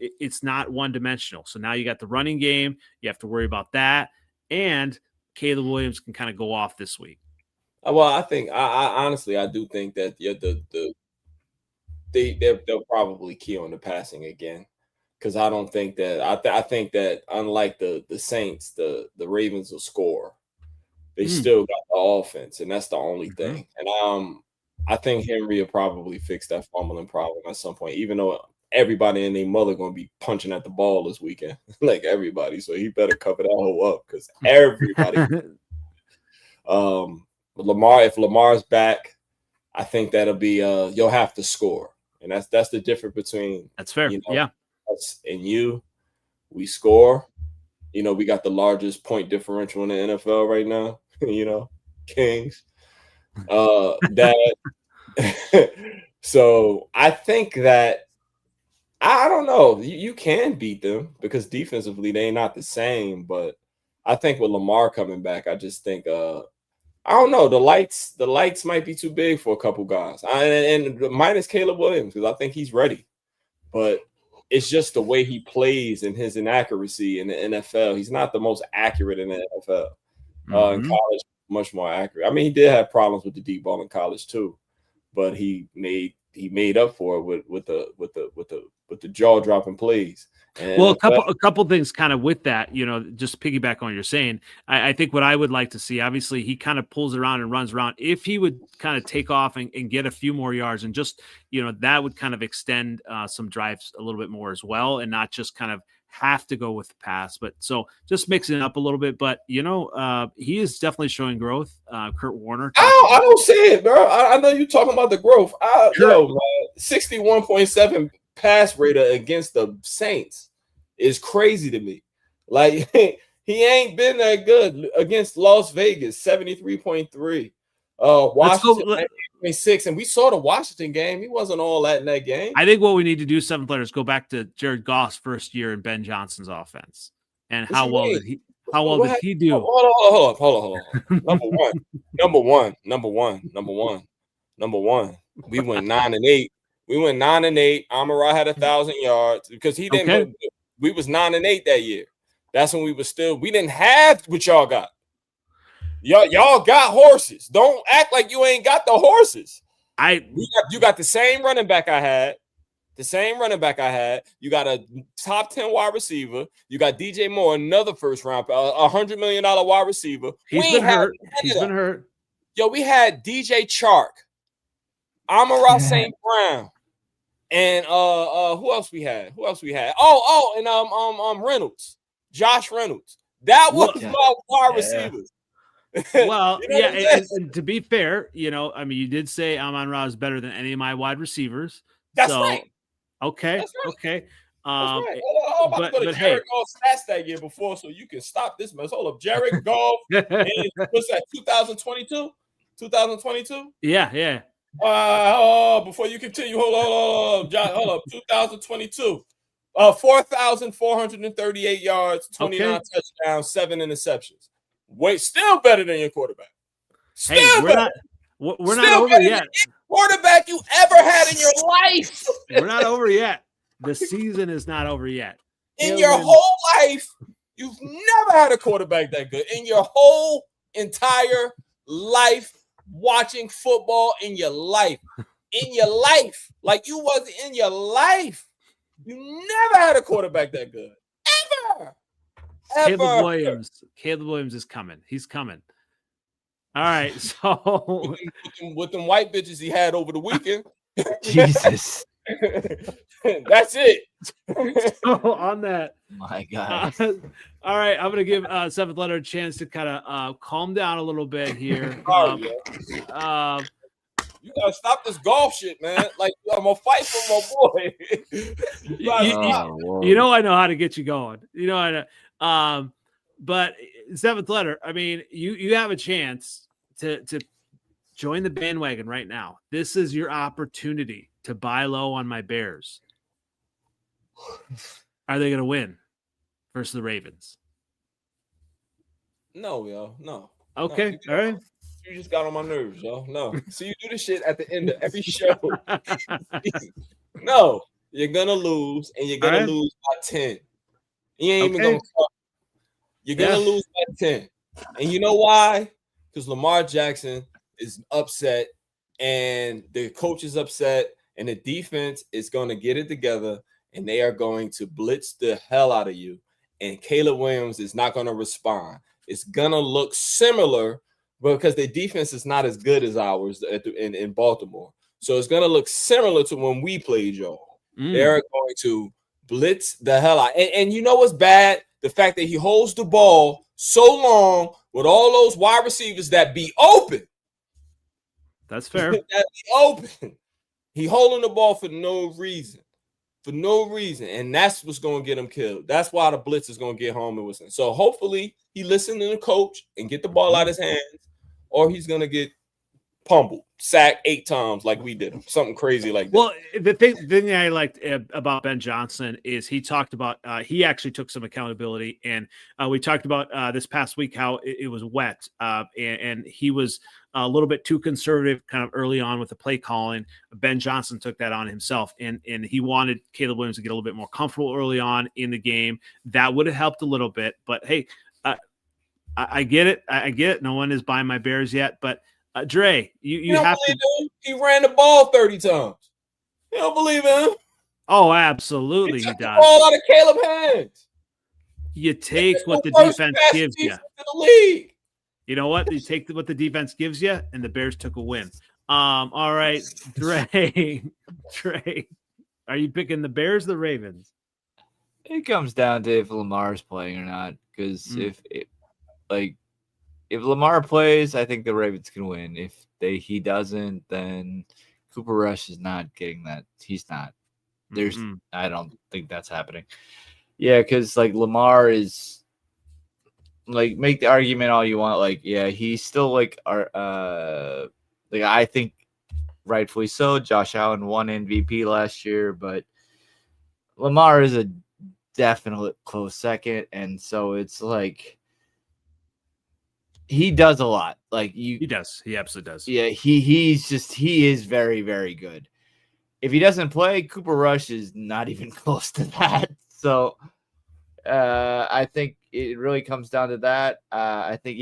it's not one dimensional. So now you got the running game. You have to worry about that, and Caleb Williams can kind of go off this week. Well, I think I honestly do think that they'll probably key on the passing again, because I don't think that I think that unlike the Saints, the Ravens will score. They still got the offense, and that's the only thing. And I think Henry will probably fix that fumbling problem at some point, even though everybody and their mother going to be punching at the ball this weekend, like everybody. So he better cover that hole up, because everybody. If Lamar's back, I think that'll be you'll have to score, and that's the difference between that's fair. Us and you. We score. We got the largest point differential in the NFL right now. Kings. So I think that I don't know. You can beat them because defensively they're not the same. But I think with Lamar coming back, I just think I don't know. The lights might be too big for a couple guys, and minus Caleb Williams, because I think he's ready. But it's just the way he plays and his inaccuracy in the NFL. He's not the most accurate in the NFL. In college, much more accurate. I mean, he did have problems with the deep ball in college too, but he made up for it with the jaw dropping plays. And well, a couple things kind of with that, just piggyback on what you're saying. I think what I would like to see, obviously, he kind of pulls around and runs around. If he would kind of take off and get a few more yards, and just, that would kind of extend some drives a little bit more as well, and not just kind of have to go with the pass. But so just mixing it up a little bit. But, he is definitely showing growth. Kurt Warner. I don't see it, bro. I know you're talking about the growth. 61.7 pass rate against the Saints is crazy to me. Like, he ain't been that good against Las Vegas, 73.3. Washington 8.6, and we saw the Washington game. He wasn't all that in that game. I think what we need to do, seventh letter, is go back to Jared Goff's first year in Ben Johnson's offense, and how well did he do? Hold on. Number one. We went 9-8. Amon-Ra had 1,000 yards because he didn't. Okay. We was 9-8 that year. That's when we didn't have what y'all got. Y'all got horses. Don't act like you ain't got the horses. You got the same running back I had. You got a top 10 wide receiver. You got DJ Moore, another first round, $100 million wide receiver. He's been hurt. Yo, we had DJ Chark, Amon-Ra St. Brown, and who else we had? And Reynolds, Josh Reynolds. That was my wide receivers. Well, and to be fair, you did say Amon-Ra is better than any of my wide receivers. That's right. Okay. That's right. Okay. right. I'm about to go to Jared Goff's stats that year before, so you can stop this mess. Hold up, Jared Goff. What's that? 2022. 2022. Yeah. Before you continue, hold on, John, hold up. 2022. 4,438 yards, 29 touchdowns, 7 interceptions. Wait, still better than your quarterback. Still we're not over yet. Quarterback you ever had in your life. We're not over yet. The season is not over yet. In your whole life, you've never had a quarterback that good. In your whole entire life, watching football in your life. In your life. Like you wasn't in your life. You never had a quarterback that good. Ever. Caleb Williams is coming. He's coming. All right. So with them white bitches he had over the weekend. Jesus. That's it. So on that. My God. All right. I'm going to give Seventh Letter a chance to kind of calm down a little bit here. You gotta stop this golf shit, man. Like I'm gonna fight for my boy. You know I know how to get you going. You know I know. But Seventh Letter, I mean, you have a chance to join the bandwagon right now. This is your opportunity to buy low on my Bears. Are they gonna win versus the Ravens? No, yo, no. Okay, all right. You just got on my nerves, yo. No. So you do this shit at the end of every show. No, you're gonna lose, and you're gonna lose by 10. You ain't even gonna talk. You're gonna lose by 10. And you know why? Because Lamar Jackson is upset, and the coach is upset, and the defense is gonna get it together, and they are going to blitz the hell out of you. And Caleb Williams is not gonna respond. It's gonna look similar. Because the defense is not as good as ours in Baltimore. So it's going to look similar to when we played y'all. They're going to blitz the hell out. And you know what's bad? The fact that he holds the ball so long with all those wide receivers that be open. That's fair. That be open. He holding the ball for no reason. For no reason. And that's what's going to get him killed. That's why the blitz is going to get home and listen. So hopefully he listened to the coach and get the ball out of his hands. Or he's going to get pummeled, sacked 8 times like we did. Something crazy like that. Well, the thing I liked about Ben Johnson is he talked about he actually took some accountability. And we talked about this past week how it was wet. And he was a little bit too conservative kind of early on with the play calling. Ben Johnson took that on himself. And he wanted Caleb Williams to get a little bit more comfortable early on in the game. That would have helped a little bit. But, hey, I get it. I get it. No one is buying my Bears yet, but Dre, you have to. Him? He ran the ball 30 times. You don't believe him? Oh, absolutely, he does. The ball out of Caleb's hands. You take what the defense gives you. You know what? You take what the defense gives you, and the Bears took a win. All right, Dre, are you picking the Bears or the Ravens? It comes down to if Lamar's playing or not. Because if Lamar plays, I think the Ravens can win. If he doesn't, then Cooper Rush is not getting that. He's not. I don't think that's happening. Yeah, because Lamar is make the argument all you want. He's still I think rightfully so. Josh Allen won MVP last year, but Lamar is a definite close second, and so it's he does a lot. He does. He absolutely does. Yeah, he is very, very good. If he doesn't play, Cooper Rush is not even close to that. So I think it really comes down to that. I think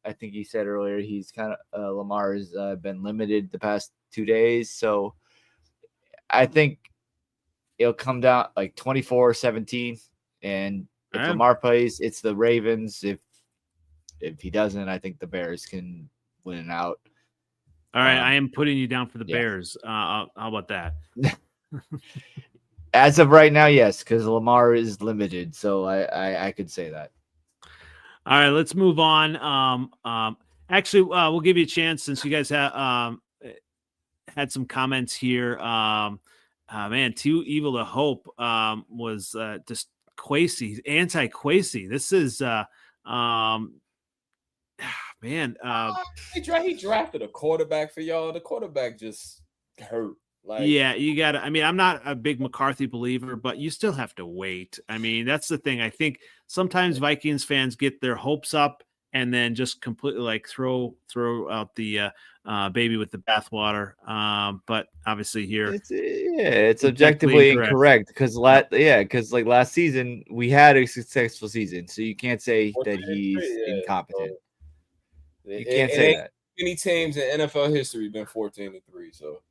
I think he said earlier, he's kind of Lamar has been limited the past 2 days. So I think it'll come down 24-17. And if Lamar plays, it's the Ravens. If he doesn't, I think the Bears can win out. All right, I am putting you down for the Bears. How about that? As of right now, yes, because Lamar is limited, so I could say that. All right, let's move on. Actually, we'll give you a chance since you guys had some comments here. man, too evil to hope was just Kwesi, anti-Kwesi. This is man. He drafted a quarterback for y'all. The quarterback just hurt. Like, yeah, you got to. I mean, I'm not a big McCarthy believer, but you still have to wait. I mean, that's the thing. I think sometimes Vikings fans get their hopes up and then just completely like throw out the baby with the bathwater. But obviously here, it's objectively incorrect because like last season we had a successful season, so you can't say that he's incompetent. You can't say that. Many teams in NFL history been 14-3, so.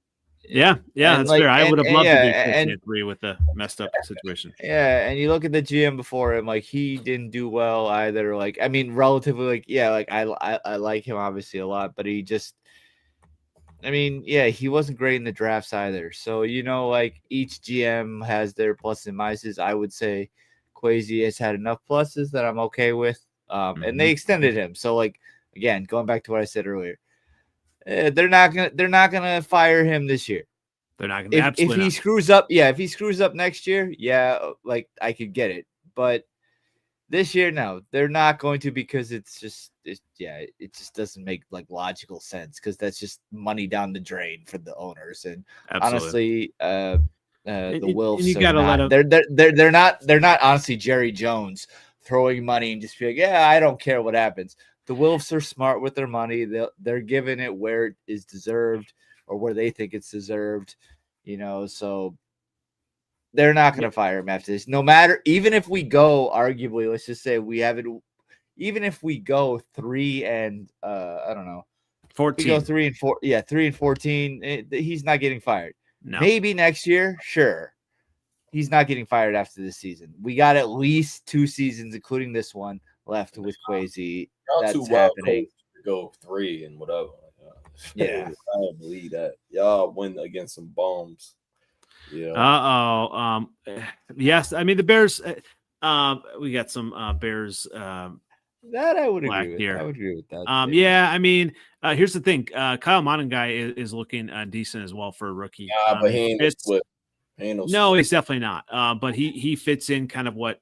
Yeah, that's fair. I would have loved to do 14-3 with a messed up situation. Yeah, and you look at the GM before him, like he didn't do well either. Like, I mean, relatively, like, yeah, like I like him obviously a lot, but he just, I mean, yeah, he wasn't great in the drafts either. So, you know, like each GM has their pluses and minuses. I would say Kwesi has had enough pluses that I'm okay with. And they extended him. So, like, again, going back to what I said earlier. They're not gonna fire him this year. They're not gonna. If he screws up, if he screws up next year, like I could get it. But this year, no, they're not going to because it just doesn't make like logical sense because that's just money down the drain for the owners. And honestly, the Wilfs you gotta not, they're not honestly Jerry Jones throwing money and just be like, yeah, I don't care what happens. The Wilfs are smart with their money. They're giving it where it is deserved or where they think it's deserved, you know. So they're not going to fire him after this. No matter, even if we go, arguably, let's just say we have it. Even if we go 3 and I don't know, 14. We go 3 and 4. Yeah, 3 and 14. He's not getting fired. No. Maybe next year, sure. He's not getting fired after this season. We got at least 2 seasons, including this one, left with Kwesi. Y'all too wild to go 3 and whatever. Yeah, I don't believe that. Y'all win against some bums. Yeah. Yes. I mean the Bears. We got some Bears. That I would agree with. Here. I would agree with that. Yeah. I mean, here's the thing. Kyle Monangai is looking decent as well for a rookie. But he ain't split. No, he's definitely not. But he fits in kind of what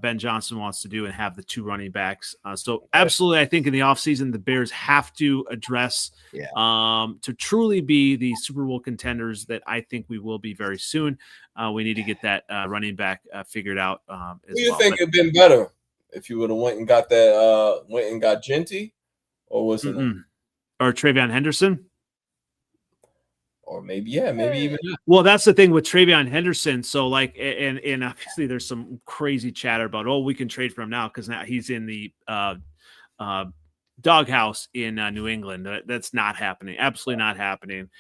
Ben Johnson wants to do and have the 2 running backs. So absolutely, I think in the offseason, the Bears have to address to truly be the Super Bowl contenders that I think we will be very soon. We need to get that running back figured out. Do you think it'd been better if you would have went and got that Genty, or was it or Travion Henderson? Or maybe even that. Well, that's the thing with Travion Henderson. So, like, and obviously there's some crazy chatter about, we can trade for him now because now he's in the doghouse in New England. That's not happening. Absolutely not happening.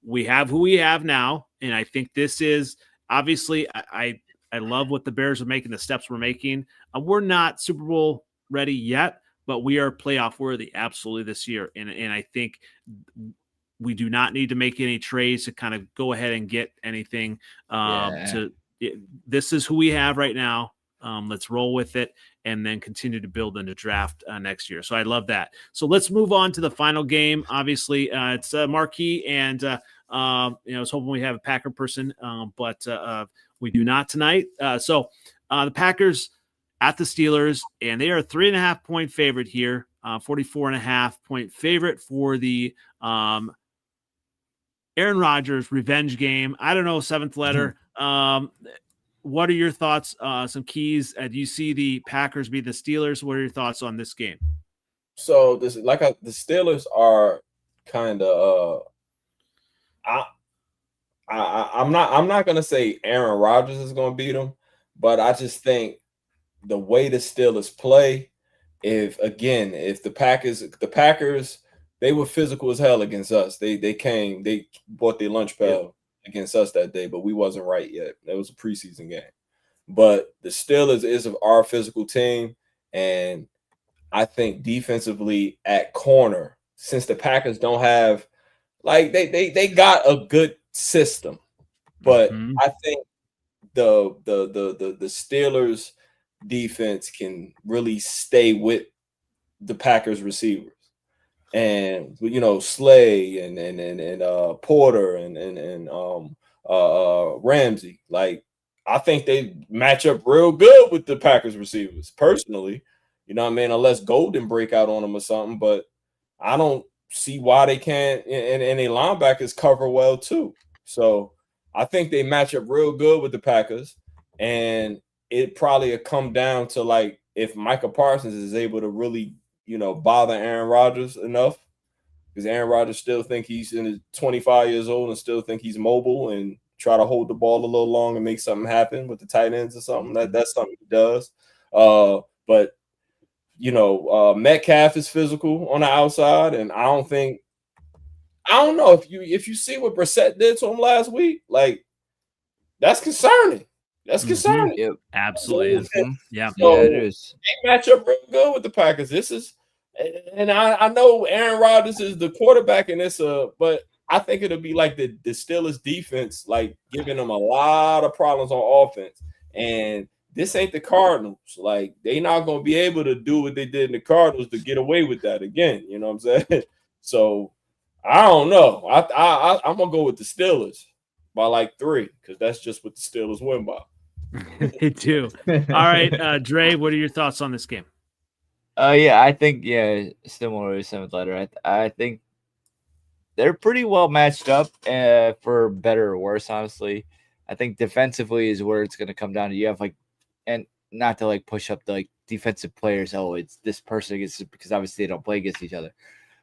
We have who we have now, and I think this is obviously. I love what the Bears are making, the steps we're making. We're not Super Bowl ready yet, but we are playoff worthy absolutely this year, and I think. We do not need to make any trades to kind of go ahead and get anything. This is who we have right now. Let's roll with it and then continue to build in the draft next year. So I love that. So let's move on to the final game. Obviously, it's marquee, and I was hoping we have a Packer person, but we do not tonight. So the Packers at the Steelers, and they are a 3.5-point favorite here. 44.5-point favorite for the Aaron Rodgers revenge game. I don't know, 7th letter. What are your thoughts? Some keys. Do you see the Packers beat the Steelers? What are your thoughts on this game? So the Steelers are kind of. I'm not gonna say Aaron Rodgers is gonna beat them, but I just think the way the Steelers play. If the Packers, they were physical as hell against us. They bought their lunch pail against us that day, but we wasn't right yet. That was a preseason game. But the Steelers is our physical team, and I think defensively at corner, since the Packers don't have they got a good system, but I think the Steelers defense can really stay with the Packers receivers, and Slay and Porter and Ramsey. Like, I think they match up real good with the Packers receivers, personally. You know what I mean? Unless Golden break out on them or something, but I don't see why they can't. And the linebackers cover well too. So I think they match up real good with the Packers, and it probably will come down to like if Micah Parsons is able to really, bother Aaron Rodgers enough, because Aaron Rodgers still think he's 25 years old and still think he's mobile and try to hold the ball a little long and make something happen with the tight ends or something. That's something he does. But Metcalf is physical on the outside, and I don't know if you see what Brissett did to him last week, like that's concerning. That's concerning. Yep. Absolutely. Yeah, So it is. they match up real good with the Packers. And I know Aaron Rodgers is the quarterback in this, but I think it'll be like the Steelers defense, like giving them a lot of problems on offense. And this ain't the Cardinals. Like, they not going to be able to do what they did in the Cardinals to get away with that again. You know what I'm saying? So I don't know. I'm going to go with the Steelers by like 3, because that's just what the Steelers win by. They do. All right, Dre, what are your thoughts on this game? I think similar to seventh letter. I think they're pretty well matched up, for better or worse. Honestly, I think defensively is where it's going to come down to. You have and not to push up the defensive players. Oh, it's this person against, because obviously they don't play against each other.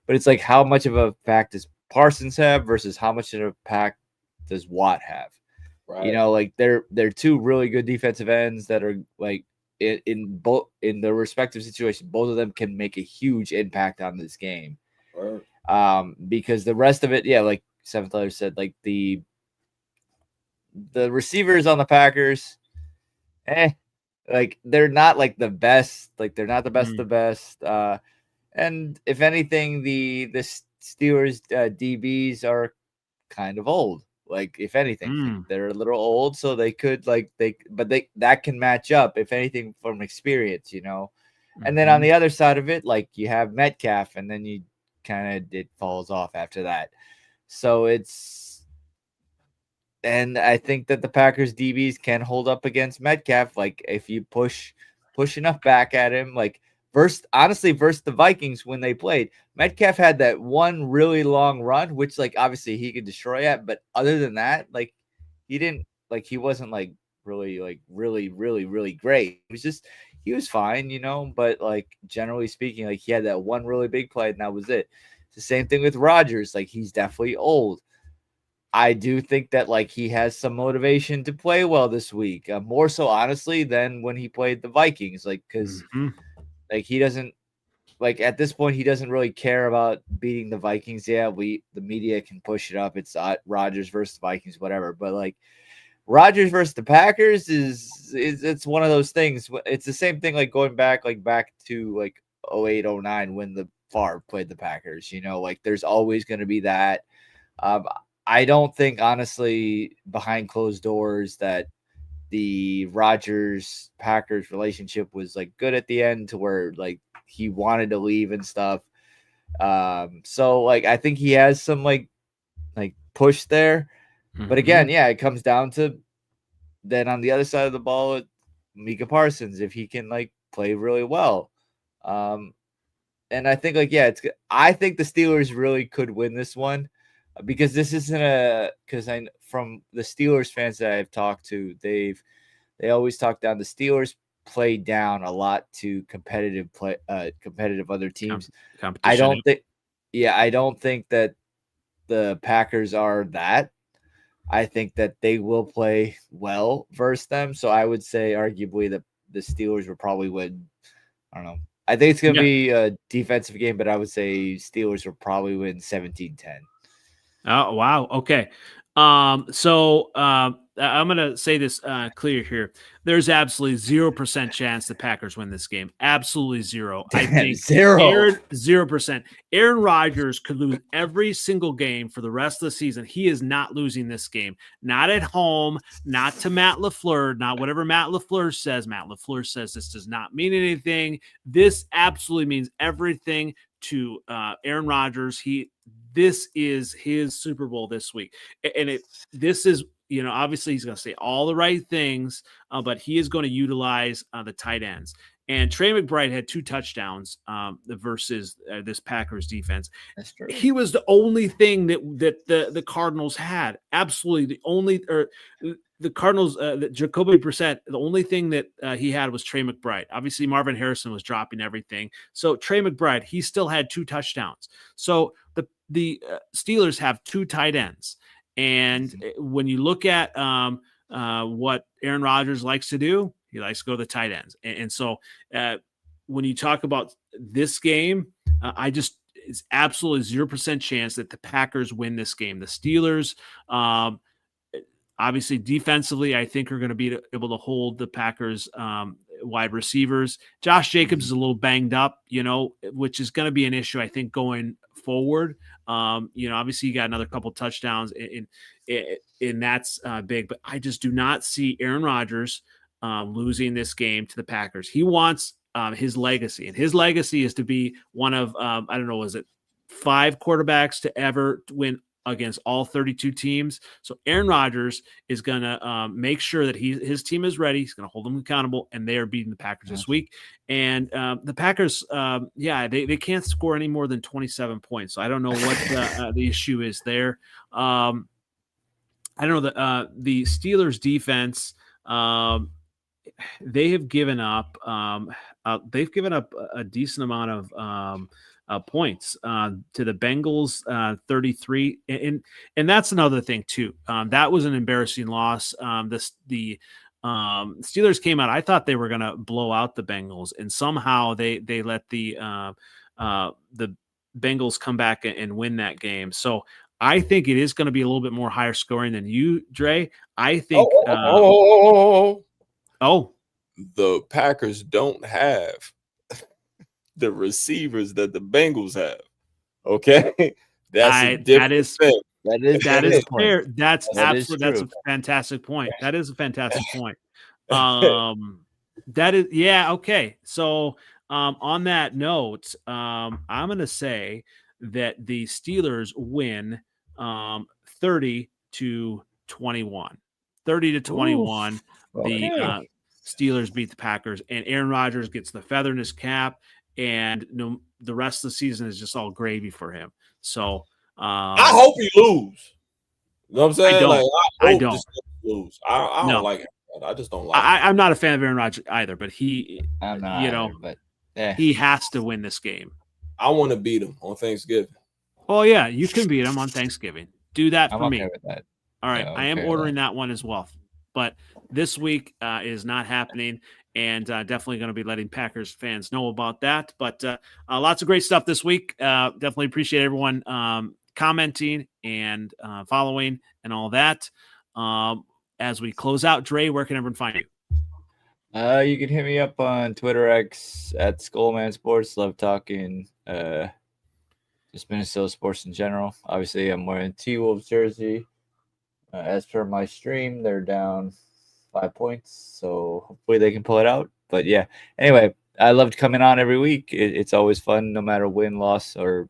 But it's how much of a pack does Parsons have versus how much of a pack does Watt have? Right. They're two really good defensive ends that are in their respective situations. Both of them can make a huge impact on this game. Right. Because the rest of it, like seventh letter said, the receivers on the Packers, they're not the best. They're not the best of the best. And if anything, the Steelers DBs are kind of old. If anything, they're a little old, so they could that can match up, if anything, from experience, And then on the other side of it, you have Metcalf, and then you kind of it falls off after that. So and I think that the Packers DBs can hold up against Metcalf, if you push enough back at him, versus the Vikings when they played. Metcalf had that one really long run, which obviously he could destroy at, but other than that, he didn't he wasn't really really great. It was just he was fine, but generally speaking, he had that one really big play and that was it. It's the same thing with Rodgers. He's definitely old. I do think that he has some motivation to play well this week, more so honestly than when he played the Vikings, because he doesn't at this point he doesn't really care about beating the Vikings. Yeah, the media can push it up. It's Rodgers versus Vikings, whatever. But Rodgers versus the Packers is it's one of those things. It's the same thing going back to 08, 09 when the Favre played the Packers. There's always going to be that. I don't think honestly behind closed doors that the Rodgers Packers relationship was good at the end to where he wanted to leave and stuff. So I think he has some push there. But again, it comes down to then on the other side of the ball, Micah Parsons, if he can play really well. And I think I think the Steelers really could win this one. Because this isn't because from the Steelers fans that I've talked to, they always talk down. The Steelers play down a lot to competitive other teams. I don't think that the Packers are that. I think that they will play well versus them. So I would say arguably that the Steelers will probably win. I don't know. I think it's going to be a defensive game, but I would say Steelers will probably win 17-10. Oh, wow. Okay. So I'm going to say this clear here. There's absolutely 0% chance the Packers win this game. Absolutely zero. I think 0%. Aaron Rodgers could lose every single game for the rest of the season. He is not losing this game. Not at home, not to Matt LaFleur, not whatever Matt LaFleur says. Matt LaFleur says this does not mean anything. This absolutely means everything to Aaron Rodgers. This is his Super Bowl this week. And this is, obviously he's going to say all the right things, but he is going to utilize the tight ends. And Trey McBride had 2 touchdowns versus this Packers defense. That's true. He was the only thing that the Cardinals had. Absolutely the only, or the Cardinals, Jacoby Brissett, the only thing that he had was Trey McBride. Obviously, Marvin Harrison was dropping everything. So Trey McBride, he still had 2 touchdowns. So the Steelers have 2 tight ends. And when you look at what Aaron Rodgers likes to do, he likes to go to the tight ends. And so when you talk about this game, it's absolutely 0% chance that the Packers win this game. The Steelers, obviously defensively, I think are going to be able to hold the Packers wide receivers. Josh Jacobs is a little banged up, which is going to be an issue, I think, going forward. Obviously you got another couple touchdowns and that's big, but I just do not see Aaron Rodgers losing this game to the Packers. He wants his legacy, and his legacy is to be one of, 5 quarterbacks to ever win against all 32 teams. So Aaron Rodgers is going to make sure that his team is ready. He's going to hold them accountable, and they are beating the Packers this week. And the Packers, they can't score any more than 27 points. So I don't know what the issue is there. I don't know the Steelers defense. They have given up. They've given up a decent amount of points to the Bengals, 33, and that's another thing too. That was an embarrassing loss. The Steelers came out. I thought they were going to blow out the Bengals, and somehow they let the Bengals come back and win that game. So I think it is going to be a little bit more higher scoring than you, Dre. I think. The Packers don't have the receivers that the Bengals have. Okay, that is fair. That's a fantastic point. That is a fantastic point. That is okay. So on that note, I'm going to say that the Steelers win 30-21. 30-21. The Steelers beat the Packers, and Aaron Rodgers gets the feather in his cap, and the rest of the season is just all gravy for him. So I hope he lose. You know what I'm saying? I don't lose. I don't like it. I just don't like it. I'm not a fan of Aaron Rodgers either, but I'm not but he has to win this game. I want to beat him on Thanksgiving. Oh yeah, you can beat him on Thanksgiving. Do that for me. Okay with that. All right, I am ordering that one as well. But this week is not happening, and definitely going to be letting Packers fans know about that. But lots of great stuff this week. Definitely appreciate everyone commenting and following and all that. As we close out, Dre, where can everyone find you? You can hit me up on Twitter X at Skullman Sports. Love talking just Minnesota sports in general. Obviously, I'm wearing T-Wolves jersey. As per my stream, they're down 5 points, so hopefully they can pull it out. But yeah, anyway, I loved coming on every week. It's always fun, no matter win, loss, or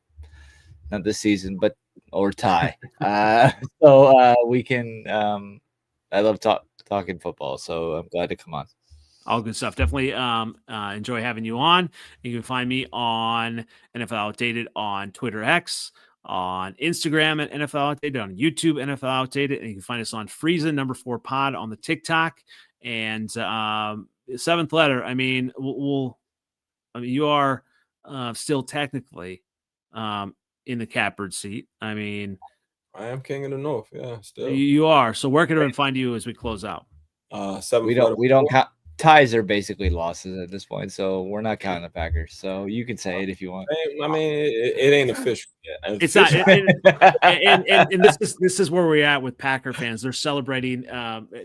not this season, or tie. So we can. I love talking football, so I'm glad to come on. All good stuff. Definitely enjoy having you on. You can find me on NFL Outdated on Twitter X, on Instagram at NFL Outdated, on YouTube NFL Outdated, and you can find us on Freezin #4 pod on the TikTok. And 7th letter. I mean, you are still technically in the catbird seat. I mean, I am king of the North. Yeah, still you are. So where can everyone find you as we close out? 7th. We don't count. Ties are basically losses at this point, so we're not counting the Packers. So you can say it if you want. I mean, it ain't official yet. It's not. And this is where we're at with Packer fans. They're celebrating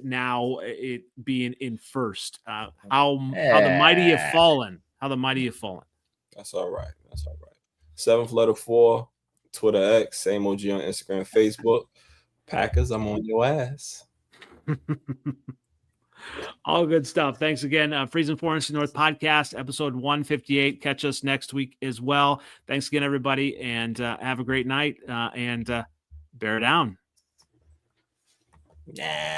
now it being in first. How the mighty have fallen. How the mighty have fallen. That's all right. 7th letter 4. Twitter X. Same OG on Instagram, Facebook. Packers, I'm on your ass. All good stuff. Thanks again. Freezin North Podcast, episode 158. Catch us next week as well. Thanks again, everybody, and have a great night. And bear down. Nah,